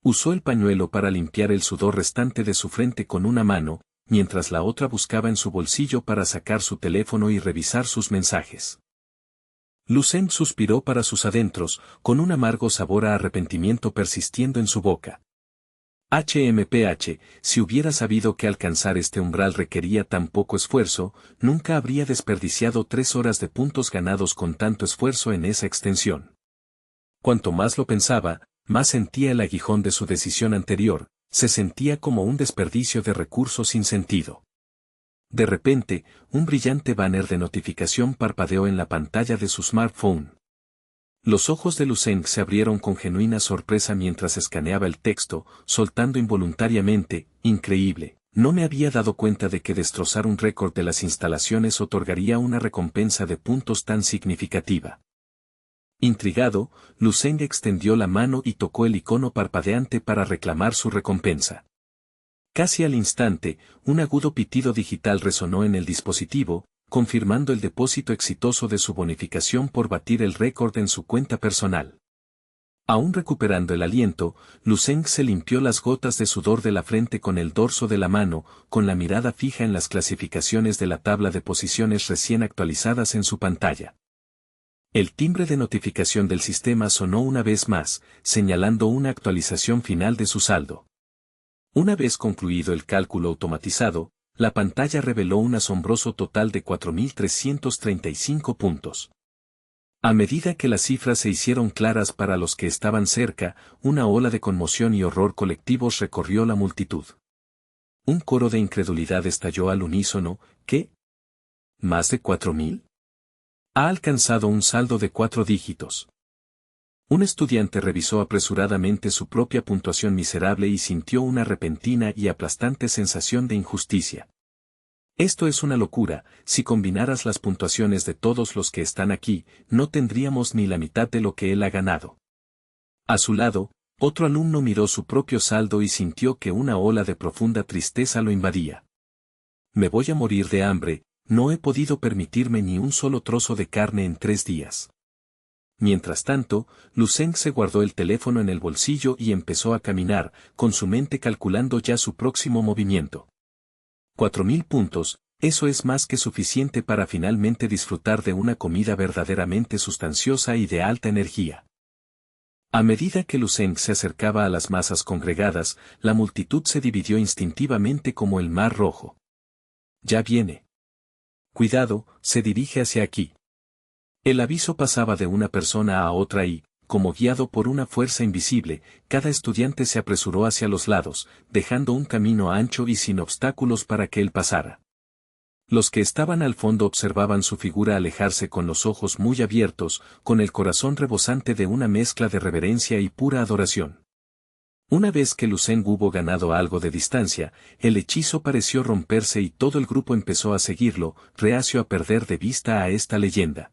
Usó el pañuelo para limpiar el sudor restante de su frente con una mano, mientras la otra buscaba en su bolsillo para sacar su teléfono y revisar sus mensajes. Lucen suspiró para sus adentros, con un amargo sabor a arrepentimiento persistiendo en su boca. HMPH, si hubiera sabido que alcanzar este umbral requería tan poco esfuerzo, nunca habría desperdiciado 3 horas de puntos ganados con tanto esfuerzo en esa extensión. Cuanto más lo pensaba, más sentía el aguijón de su decisión anterior, se sentía como un desperdicio de recursos sin sentido. De repente, un brillante banner de notificación parpadeó en la pantalla de su smartphone. Los ojos de Lucen se abrieron con genuina sorpresa mientras escaneaba el texto, soltando involuntariamente, increíble, no me había dado cuenta de que destrozar un récord de las instalaciones otorgaría una recompensa de puntos tan significativa. Intrigado, Lucen extendió la mano y tocó el icono parpadeante para reclamar su recompensa. Casi al instante, un agudo pitido digital resonó en el dispositivo, confirmando el depósito exitoso de su bonificación por batir el récord en su cuenta personal. Aún recuperando el aliento, Lucen se limpió las gotas de sudor de la frente con el dorso de la mano, con la mirada fija en las clasificaciones de la tabla de posiciones recién actualizadas en su pantalla. El timbre de notificación del sistema sonó una vez más, señalando una actualización final de su saldo. Una vez concluido el cálculo automatizado, la pantalla reveló un asombroso total de 4.335 puntos. A medida que las cifras se hicieron claras para los que estaban cerca, una ola de conmoción y horror colectivos recorrió la multitud. Un coro de incredulidad estalló al unísono. ¿Qué? ¿Más de 4.000? Ha alcanzado un saldo de 4 dígitos. Un estudiante revisó apresuradamente su propia puntuación miserable y sintió una repentina y aplastante sensación de injusticia. Esto es una locura, si combinaras las puntuaciones de todos los que están aquí, no tendríamos ni la mitad de lo que él ha ganado. A su lado, otro alumno miró su propio saldo y sintió que una ola de profunda tristeza lo invadía. Me voy a morir de hambre, no he podido permitirme ni un solo trozo de carne en 3 días. Mientras tanto, Lucen se guardó el teléfono en el bolsillo y empezó a caminar, con su mente calculando ya su próximo movimiento. 4.000 puntos, eso es más que suficiente para finalmente disfrutar de una comida verdaderamente sustanciosa y de alta energía. A medida que Lucen se acercaba a las masas congregadas, la multitud se dividió instintivamente como el mar rojo. Ya viene. Cuidado, se dirige hacia aquí. El aviso pasaba de una persona a otra y, como guiado por una fuerza invisible, cada estudiante se apresuró hacia los lados, dejando un camino ancho y sin obstáculos para que él pasara. Los que estaban al fondo observaban su figura alejarse con los ojos muy abiertos, con el corazón rebosante de una mezcla de reverencia y pura adoración. Una vez que Lucen hubo ganado algo de distancia, el hechizo pareció romperse y todo el grupo empezó a seguirlo, reacio a perder de vista a esta leyenda.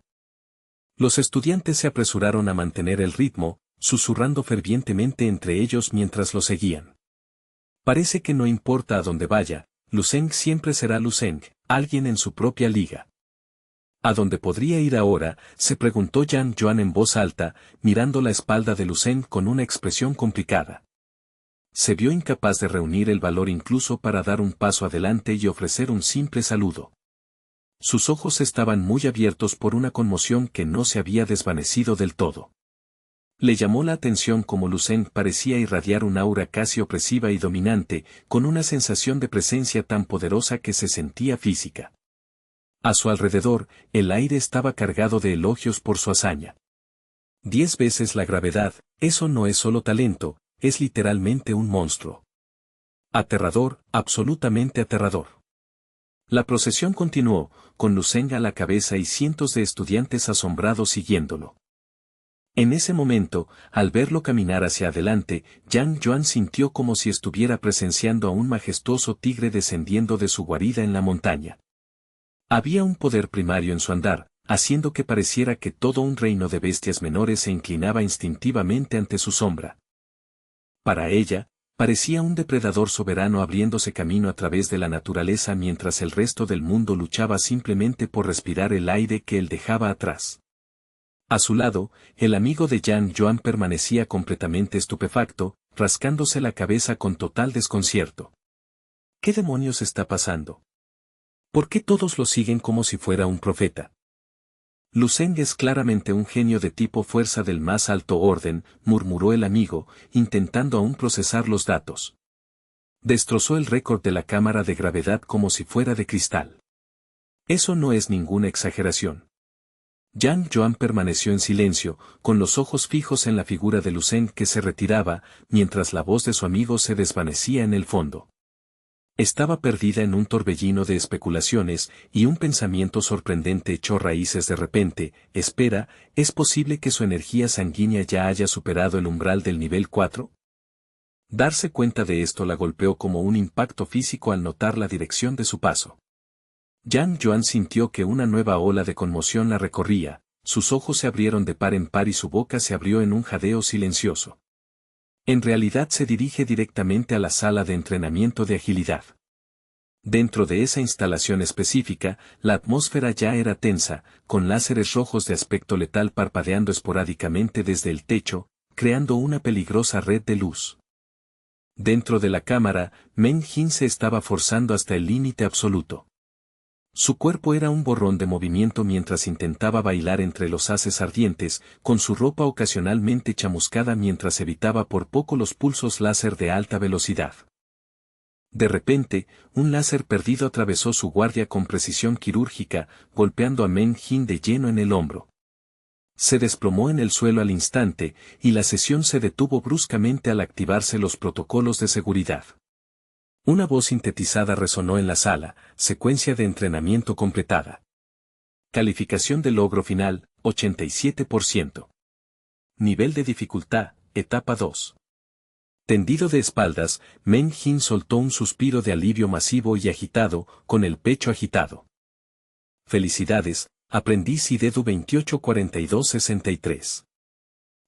Los estudiantes se apresuraron a mantener el ritmo, susurrando fervientemente entre ellos mientras lo seguían. Parece que no importa a dónde vaya, Lucen siempre será Lucen, alguien en su propia liga. ¿A dónde podría ir ahora?, se preguntó Jean Joan en voz alta, mirando la espalda de Lucen con una expresión complicada. Se vio incapaz de reunir el valor incluso para dar un paso adelante y ofrecer un simple saludo. Sus ojos estaban muy abiertos por una conmoción que no se había desvanecido del todo. Le llamó la atención cómo Lucen parecía irradiar un aura casi opresiva y dominante, con una sensación de presencia tan poderosa que se sentía física. A su alrededor, el aire estaba cargado de elogios por su hazaña. 10 veces la gravedad, eso no es solo talento, es literalmente un monstruo. Aterrador, absolutamente aterrador. La procesión continuó, con Luceng a la cabeza y cientos de estudiantes asombrados siguiéndolo. En ese momento, al verlo caminar hacia adelante, Yang Yuan sintió como si estuviera presenciando a un majestuoso tigre descendiendo de su guarida en la montaña. Había un poder primario en su andar, haciendo que pareciera que todo un reino de bestias menores se inclinaba instintivamente ante su sombra. Para ella, parecía un depredador soberano abriéndose camino a través de la naturaleza mientras el resto del mundo luchaba simplemente por respirar el aire que él dejaba atrás. A su lado, el amigo de Yang Yuan permanecía completamente estupefacto, rascándose la cabeza con total desconcierto. ¿Qué demonios está pasando? ¿Por qué todos lo siguen como si fuera un profeta? Luceng es claramente un genio de tipo fuerza del más alto orden, murmuró el amigo, intentando aún procesar los datos. Destrozó el récord de la cámara de gravedad como si fuera de cristal. Eso no es ninguna exageración. Yang Yuan permaneció en silencio, con los ojos fijos en la figura de Luceng que se retiraba, mientras la voz de su amigo se desvanecía en el fondo. Estaba perdida en un torbellino de especulaciones, y un pensamiento sorprendente echó raíces de repente. Espera, ¿es posible que su energía sanguínea ya haya superado el umbral del nivel 4? Darse cuenta de esto la golpeó como un impacto físico al notar la dirección de su paso. Yang Yuan sintió que una nueva ola de conmoción la recorría, sus ojos se abrieron de par en par y su boca se abrió en un jadeo silencioso. En realidad se dirige directamente a la sala de entrenamiento de agilidad. Dentro de esa instalación específica, la atmósfera ya era tensa, con láseres rojos de aspecto letal parpadeando esporádicamente desde el techo, creando una peligrosa red de luz. Dentro de la cámara, Meng Jin se estaba forzando hasta el límite absoluto. Su cuerpo era un borrón de movimiento mientras intentaba bailar entre los haces ardientes, con su ropa ocasionalmente chamuscada mientras evitaba por poco los pulsos láser de alta velocidad. De repente, un láser perdido atravesó su guardia con precisión quirúrgica, golpeando a Meng Jin de lleno en el hombro. Se desplomó en el suelo al instante, y la sesión se detuvo bruscamente al activarse los protocolos de seguridad. Una voz sintetizada resonó en la sala, secuencia de entrenamiento completada. Calificación de logro final, 87%. Nivel de dificultad, etapa 2. Tendido de espaldas, Meng Jin soltó un suspiro de alivio masivo y agitado, con el pecho agitado. Felicidades, aprendiz IDEDU 284263.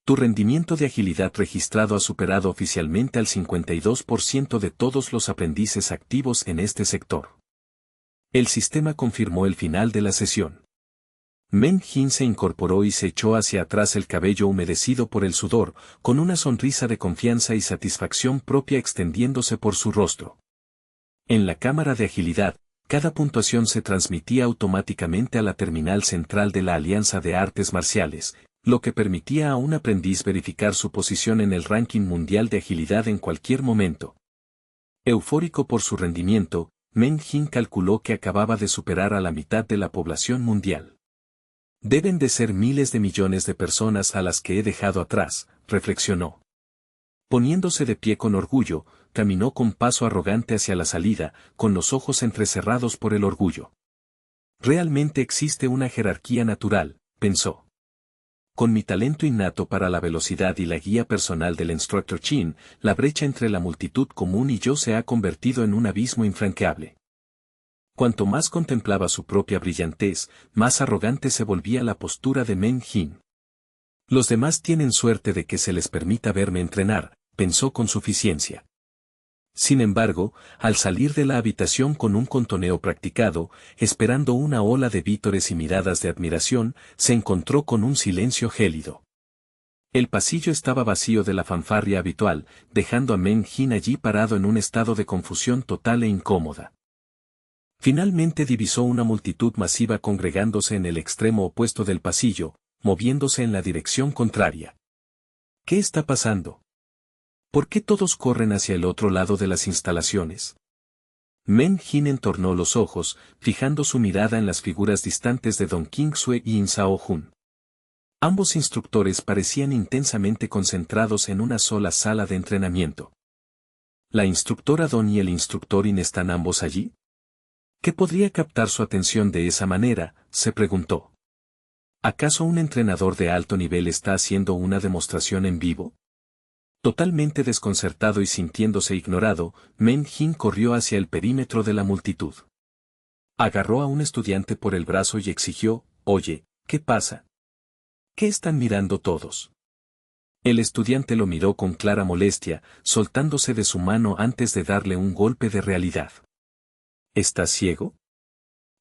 Tu rendimiento de agilidad registrado ha superado oficialmente al 52% de todos los aprendices activos en este sector. El sistema confirmó el final de la sesión. Meng Jin se incorporó y se echó hacia atrás el cabello humedecido por el sudor, con una sonrisa de confianza y satisfacción propia extendiéndose por su rostro. En la cámara de agilidad, cada puntuación se transmitía automáticamente a la terminal central de la Alianza de Artes Marciales, lo que permitía a un aprendiz verificar su posición en el ranking mundial de agilidad en cualquier momento. Eufórico por su rendimiento, Meng Jin calculó que acababa de superar a la mitad de la población mundial. Deben de ser miles de millones de personas a las que he dejado atrás, reflexionó. Poniéndose de pie con orgullo, caminó con paso arrogante hacia la salida, con los ojos entrecerrados por el orgullo. Realmente existe una jerarquía natural, pensó. Con mi talento innato para la velocidad y la guía personal del Instructor Chin, la brecha entre la multitud común y yo se ha convertido en un abismo infranqueable. Cuanto más contemplaba su propia brillantez, más arrogante se volvía la postura de Meng Jin. Los demás tienen suerte de que se les permita verme entrenar, pensó con suficiencia. Sin embargo, al salir de la habitación con un contoneo practicado, esperando una ola de vítores y miradas de admiración, se encontró con un silencio gélido. El pasillo estaba vacío de la fanfarria habitual, dejando a Meng Jin allí parado en un estado de confusión total e incómoda. Finalmente divisó una multitud masiva congregándose en el extremo opuesto del pasillo, moviéndose en la dirección contraria. ¿Qué está pasando? ¿Por qué todos corren hacia el otro lado de las instalaciones? Meng Jin entornó los ojos, fijando su mirada en las figuras distantes de Don Qingsue y In Sao Jun. Ambos instructores parecían intensamente concentrados en una sola sala de entrenamiento. ¿La instructora Don y el instructor In están ambos allí? ¿Qué podría captar su atención de esa manera?, se preguntó. ¿Acaso un entrenador de alto nivel está haciendo una demostración en vivo? Totalmente desconcertado y sintiéndose ignorado, Men Jin corrió hacia el perímetro de la multitud. Agarró a un estudiante por el brazo y exigió: «Oye, ¿qué pasa? ¿Qué están mirando todos?». El estudiante lo miró con clara molestia, soltándose de su mano antes de darle un golpe de realidad. ¿Estás ciego?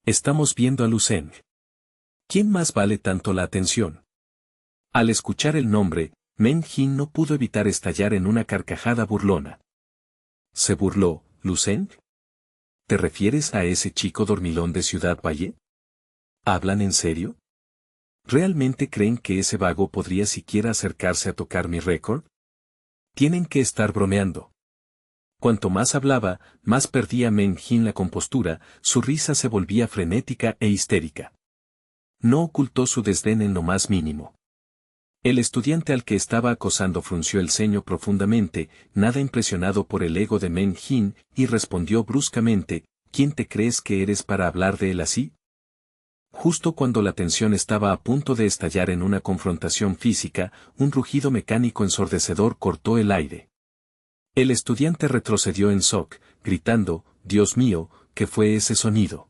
Estamos viendo a Lu Zeng. ¿Quién más vale tanto la atención? Al escuchar el nombre, Men Jin no pudo evitar estallar en una carcajada burlona. Se burló: ¿Lu Zeng? ¿Te refieres a ese chico dormilón de Ciudad Valle? ¿Hablan en serio? ¿Realmente creen que ese vago podría siquiera acercarse a tocar mi récord? Tienen que estar bromeando. Cuanto más hablaba, más perdía Men Jin la compostura, su risa se volvía frenética e histérica. No ocultó su desdén en lo más mínimo. El estudiante al que estaba acosando frunció el ceño profundamente, nada impresionado por el ego de Men Jin, y respondió bruscamente: ¿Quién te crees que eres para hablar de él así? Justo cuando la tensión estaba a punto de estallar en una confrontación física, un rugido mecánico ensordecedor cortó el aire. El estudiante retrocedió en shock, gritando: «Dios mío, ¿qué fue ese sonido?».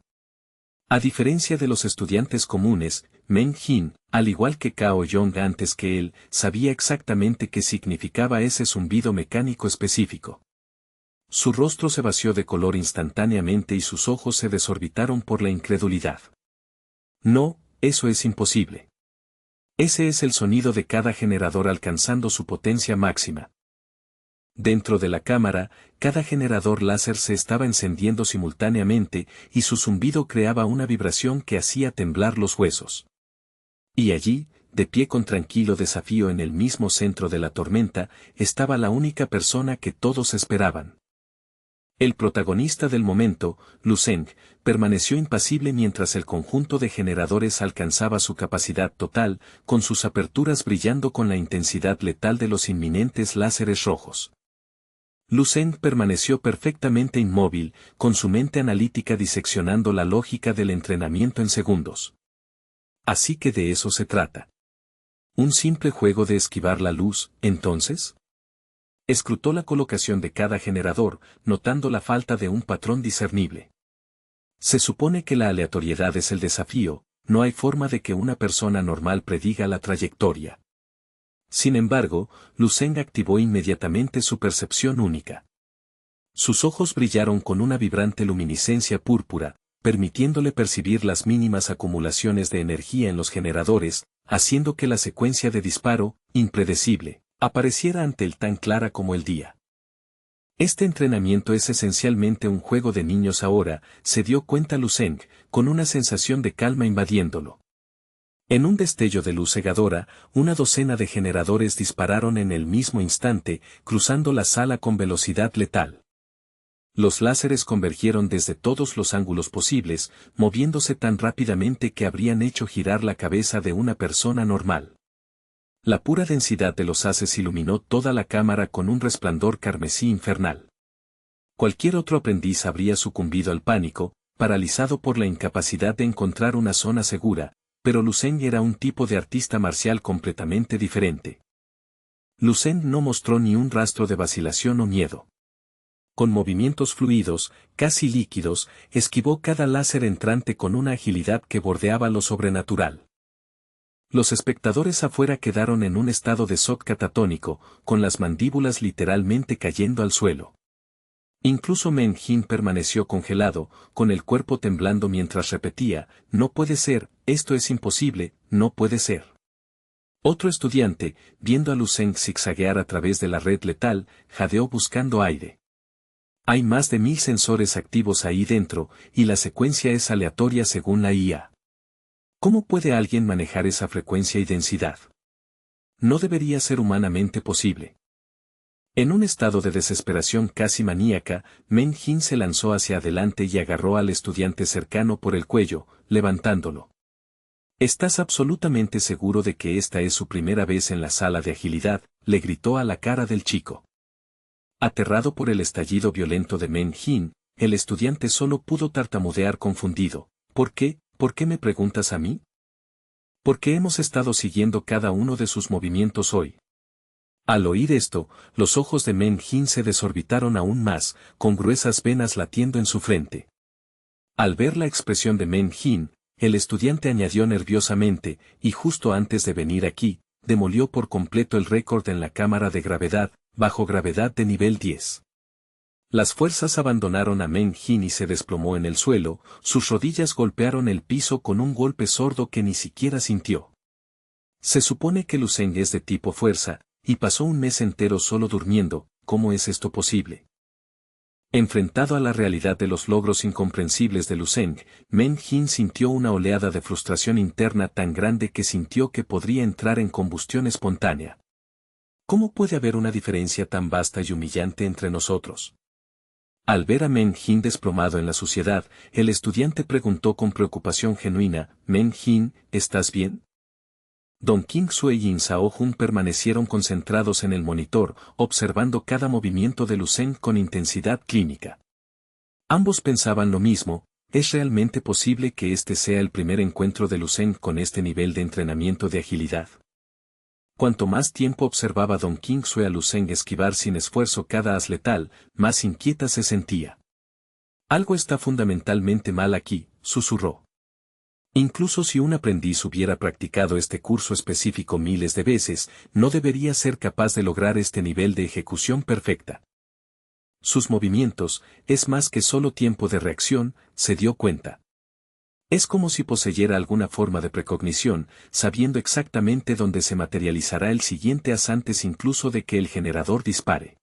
A diferencia de los estudiantes comunes, Men Jin, al igual que Cao Yong antes que él, sabía exactamente qué significaba ese zumbido mecánico específico. Su rostro se vació de color instantáneamente y sus ojos se desorbitaron por la incredulidad. No, eso es imposible. Ese es el sonido de cada generador alcanzando su potencia máxima. Dentro de la cámara, cada generador láser se estaba encendiendo simultáneamente, y su zumbido creaba una vibración que hacía temblar los huesos. Y allí, de pie con tranquilo desafío en el mismo centro de la tormenta, estaba la única persona que todos esperaban. El protagonista del momento, Lu Zeng, permaneció impasible mientras el conjunto de generadores alcanzaba su capacidad total, con sus aperturas brillando con la intensidad letal de los inminentes láseres rojos. Lu Zeng permaneció perfectamente inmóvil, con su mente analítica diseccionando la lógica del entrenamiento en segundos. Así que de eso se trata. ¿Un simple juego de esquivar la luz, entonces? Escrutó la colocación de cada generador, notando la falta de un patrón discernible. Se supone que la aleatoriedad es el desafío, no hay forma de que una persona normal prediga la trayectoria. Sin embargo, Lu Zeng activó inmediatamente su percepción única. Sus ojos brillaron con una vibrante luminiscencia púrpura, permitiéndole percibir las mínimas acumulaciones de energía en los generadores, haciendo que la secuencia de disparo, impredecible, apareciera ante él tan clara como el día. Este entrenamiento es esencialmente un juego de niños ahora, se dio cuenta Lu Zeng, con una sensación de calma invadiéndolo. En un destello de luz cegadora, una docena de generadores dispararon en el mismo instante, cruzando la sala con velocidad letal. Los láseres convergieron desde todos los ángulos posibles, moviéndose tan rápidamente que habrían hecho girar la cabeza de una persona normal. La pura densidad de los haces iluminó toda la cámara con un resplandor carmesí infernal. Cualquier otro aprendiz habría sucumbido al pánico, paralizado por la incapacidad de encontrar una zona segura, pero Lu Zeng era un tipo de artista marcial completamente diferente. Lu Zeng no mostró ni un rastro de vacilación o miedo. Con movimientos fluidos, casi líquidos, esquivó cada láser entrante con una agilidad que bordeaba lo sobrenatural. Los espectadores afuera quedaron en un estado de shock catatónico, con las mandíbulas literalmente cayendo al suelo. Incluso Men Jin permaneció congelado, con el cuerpo temblando mientras repetía: «No puede ser, esto es imposible, no puede ser». Otro estudiante, viendo a Lu Zeng zigzaguear a través de la red letal, jadeó buscando aire. Hay más de 1000 sensores activos ahí dentro, y la secuencia es aleatoria según la IA. ¿Cómo puede alguien manejar esa frecuencia y densidad? No debería ser humanamente posible. En un estado de desesperación casi maníaca, Men Jin se lanzó hacia adelante y agarró al estudiante cercano por el cuello, levantándolo. «¿Estás absolutamente seguro de que esta es su primera vez en la sala de agilidad?», le gritó a la cara del chico. Aterrado por el estallido violento de Men Jin, el estudiante solo pudo tartamudear confundido. ¿Por qué? ¿Por qué me preguntas a mí? Porque hemos estado siguiendo cada uno de sus movimientos hoy. Al oír esto, los ojos de Men Jin se desorbitaron aún más, con gruesas venas latiendo en su frente. Al ver la expresión de Men Jin, el estudiante añadió nerviosamente, y justo antes de venir aquí, demolió por completo el récord en la cámara de gravedad, bajo gravedad de nivel 10. Las fuerzas abandonaron a Men Jin y se desplomó en el suelo, sus rodillas golpearon el piso con un golpe sordo que ni siquiera sintió. Se supone que Lu Zeng es de tipo fuerza, y pasó un mes entero solo durmiendo. ¿Cómo es esto posible? Enfrentado a la realidad de los logros incomprensibles de Lu Zeng, Men Jin sintió una oleada de frustración interna tan grande que sintió que podría entrar en combustión espontánea. ¿Cómo puede haber una diferencia tan vasta y humillante entre nosotros? Al ver a Men Jin desplomado en la suciedad, el estudiante preguntó con preocupación genuina, «Men Jin, ¿estás bien?». Don King-sue y In Sao-hun permanecieron concentrados en el monitor, observando cada movimiento de Lu Zeng con intensidad clínica. Ambos pensaban lo mismo: ¿es realmente posible que este sea el primer encuentro de Lu Zeng con este nivel de entrenamiento de agilidad? Cuanto más tiempo observaba Don King-sue a Lu Zeng esquivar sin esfuerzo cada as letal, más inquieta se sentía. Algo está fundamentalmente mal aquí, susurró. Incluso si un aprendiz hubiera practicado este curso específico miles de veces, no debería ser capaz de lograr este nivel de ejecución perfecta. Sus movimientos, es más que solo tiempo de reacción, se dio cuenta. Es como si poseyera alguna forma de precognición, sabiendo exactamente dónde se materializará el siguiente as antes incluso de que el generador dispare.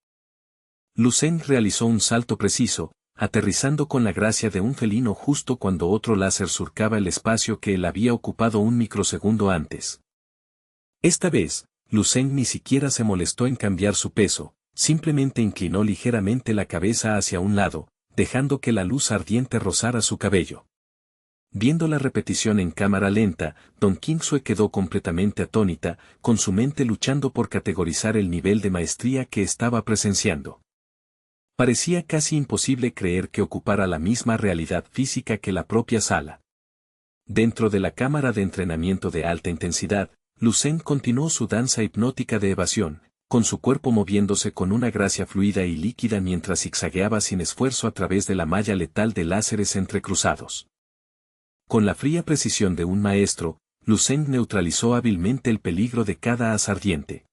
Lu Zeng realizó un salto preciso, aterrizando con la gracia de un felino justo cuando otro láser surcaba el espacio que él había ocupado un microsegundo antes. Esta vez, Lu Zeng ni siquiera se molestó en cambiar su peso, simplemente inclinó ligeramente la cabeza hacia un lado, dejando que la luz ardiente rozara su cabello. Viendo la repetición en cámara lenta, Don King-sue quedó completamente atónita, con su mente luchando por categorizar el nivel de maestría que estaba presenciando. Parecía casi imposible creer que ocupara la misma realidad física que la propia sala. Dentro de la cámara de entrenamiento de alta intensidad, Lu Zeng continuó su danza hipnótica de evasión, con su cuerpo moviéndose con una gracia fluida y líquida mientras zigzagueaba sin esfuerzo a través de la malla letal de láseres entrecruzados. Con la fría precisión de un maestro, Lu Zeng neutralizó hábilmente el peligro de cada as ardiente.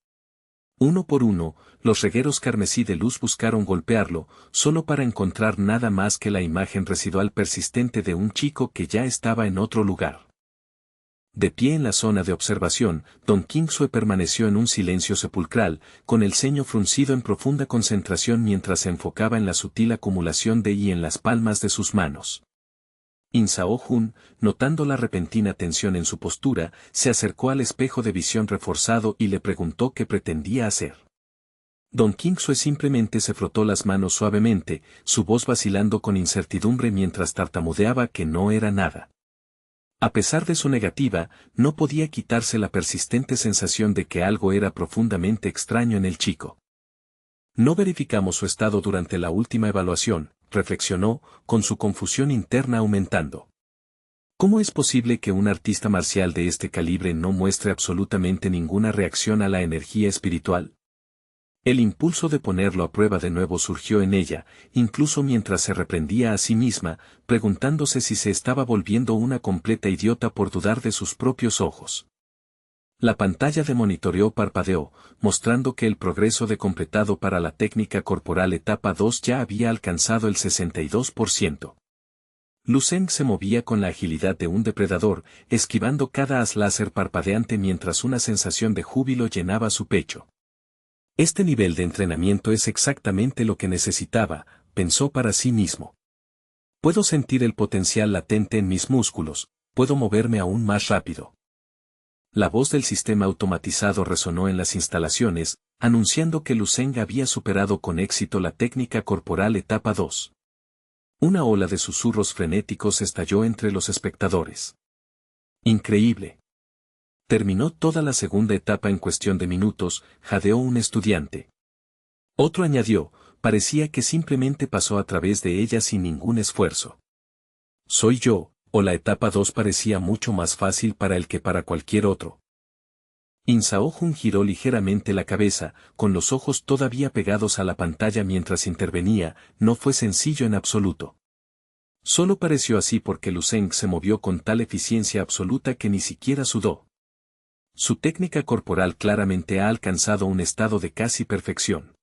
Uno por uno, los regueros carmesí de luz buscaron golpearlo, solo para encontrar nada más que la imagen residual persistente de un chico que ya estaba en otro lugar. De pie en la zona de observación, Don King-sue permaneció en un silencio sepulcral, con el ceño fruncido en profunda concentración mientras se enfocaba en la sutil acumulación de yi en las palmas de sus manos. In Sao-hun, notando la repentina tensión en su postura, se acercó al espejo de visión reforzado y le preguntó qué pretendía hacer. Don King-sue simplemente se frotó las manos suavemente, su voz vacilando con incertidumbre mientras tartamudeaba que no era nada. A pesar de su negativa, no podía quitarse la persistente sensación de que algo era profundamente extraño en el chico. No verificamos su estado durante la última evaluación, reflexionó, con su confusión interna aumentando. ¿Cómo es posible que un artista marcial de este calibre no muestre absolutamente ninguna reacción a la energía espiritual? El impulso de ponerlo a prueba de nuevo surgió en ella, incluso mientras se reprendía a sí misma, preguntándose si se estaba volviendo una completa idiota por dudar de sus propios ojos. La pantalla de monitoreo parpadeó, mostrando que el progreso de completado para la técnica corporal etapa 2 ya había alcanzado el 62%. Lu Zeng se movía con la agilidad de un depredador, esquivando cada haz láser parpadeante mientras una sensación de júbilo llenaba su pecho. Este nivel de entrenamiento es exactamente lo que necesitaba, pensó para sí mismo. Puedo sentir el potencial latente en mis músculos, puedo moverme aún más rápido. La voz del sistema automatizado resonó en las instalaciones, anunciando que Lu Zeng había superado con éxito la técnica corporal etapa 2. Una ola de susurros frenéticos estalló entre los espectadores. Increíble. Terminó toda la segunda etapa en cuestión de minutos, jadeó un estudiante. Otro añadió, parecía que simplemente pasó a través de ella sin ningún esfuerzo. Soy yo, o la etapa 2 parecía mucho más fácil para él que para cualquier otro. In-Saoh-Jun giró ligeramente la cabeza, con los ojos todavía pegados a la pantalla mientras intervenía. No fue sencillo en absoluto. Solo pareció así porque Lu Zeng se movió con tal eficiencia absoluta que ni siquiera sudó. Su técnica corporal claramente ha alcanzado un estado de casi perfección.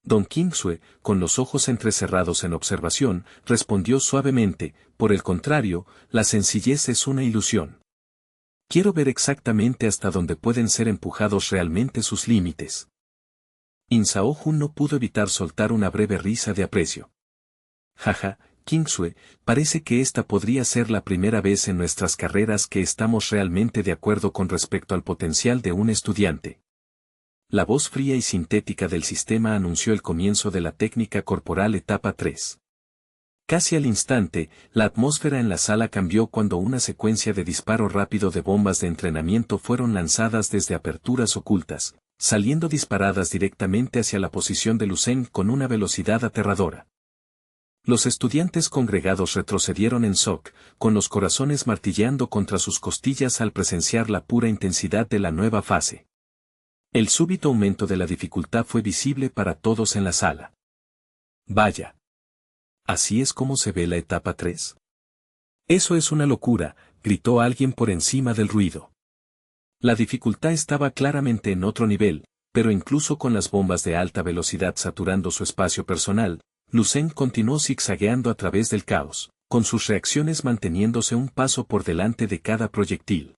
Don Qingsue, con los ojos entrecerrados en observación, respondió suavemente: por el contrario, la sencillez es una ilusión. Quiero ver exactamente hasta dónde pueden ser empujados realmente sus límites. In-Saoh-Jun no pudo evitar soltar una breve risa de aprecio. Jaja, Qingsue, parece que esta podría ser la primera vez en nuestras carreras que estamos realmente de acuerdo con respecto al potencial de un estudiante. La voz fría y sintética del sistema anunció el comienzo de la técnica corporal etapa 3. Casi al instante, la atmósfera en la sala cambió cuando una secuencia de disparo rápido de bombas de entrenamiento fueron lanzadas desde aperturas ocultas, saliendo disparadas directamente hacia la posición de Lu Zeng con una velocidad aterradora. Los estudiantes congregados retrocedieron en shock, con los corazones martilleando contra sus costillas al presenciar la pura intensidad de la nueva fase. El súbito aumento de la dificultad fue visible para todos en la sala. Vaya. ¿Así es como se ve la etapa 3? Eso es una locura, gritó alguien por encima del ruido. La dificultad estaba claramente en otro nivel, pero incluso con las bombas de alta velocidad saturando su espacio personal, Lu Zeng continuó zigzagueando a través del caos, con sus reacciones manteniéndose un paso por delante de cada proyectil.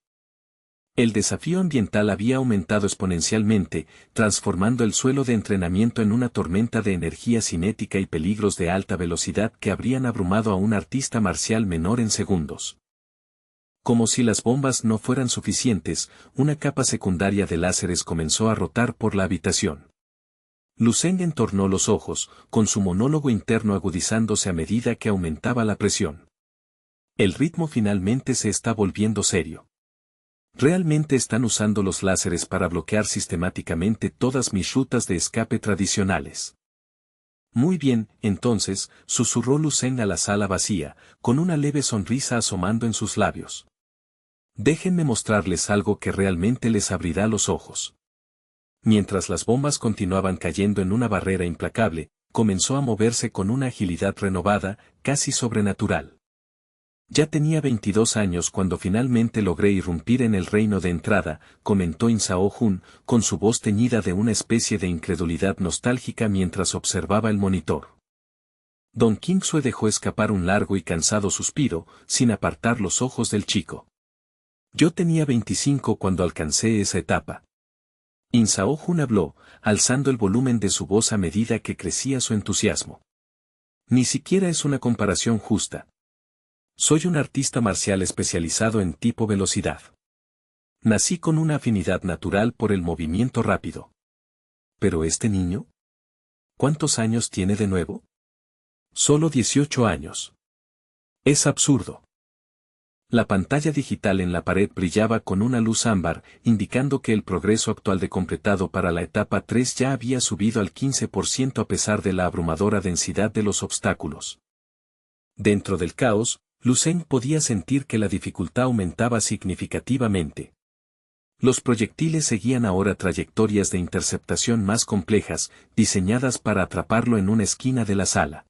El desafío ambiental había aumentado exponencialmente, transformando el suelo de entrenamiento en una tormenta de energía cinética y peligros de alta velocidad que habrían abrumado a un artista marcial menor en segundos. Como si las bombas no fueran suficientes, una capa secundaria de láseres comenzó a rotar por la habitación. Lu Zeng entornó los ojos, con su monólogo interno agudizándose a medida que aumentaba la presión. El ritmo finalmente se está volviendo serio. Realmente están usando los láseres para bloquear sistemáticamente todas mis rutas de escape tradicionales. Muy bien, entonces, susurró Lu Zeng a la sala vacía, con una leve sonrisa asomando en sus labios. Déjenme mostrarles algo que realmente les abrirá los ojos. Mientras las bombas continuaban cayendo en una barrera implacable, comenzó a moverse con una agilidad renovada, casi sobrenatural. Ya tenía 22 años cuando finalmente logré irrumpir en el reino de entrada, comentó In-Saoh-Jun, con su voz teñida de una especie de incredulidad nostálgica mientras observaba el monitor. Don Qingsue dejó escapar un largo y cansado suspiro, sin apartar los ojos del chico. Yo tenía 25 cuando alcancé esa etapa. In-Saoh-Jun habló, alzando el volumen de su voz a medida que crecía su entusiasmo. Ni siquiera es una comparación justa. Soy un artista marcial especializado en tipo velocidad. Nací con una afinidad natural por el movimiento rápido. ¿Pero este niño? ¿Cuántos años tiene de nuevo? Solo 18 años. Es absurdo. La pantalla digital en la pared brillaba con una luz ámbar, indicando que el progreso actual de completado para la etapa 3 ya había subido al 15% a pesar de la abrumadora densidad de los obstáculos. Dentro del caos, Lu Zeng podía sentir que la dificultad aumentaba significativamente. Los proyectiles seguían ahora trayectorias de interceptación más complejas, diseñadas para atraparlo en una esquina de la sala.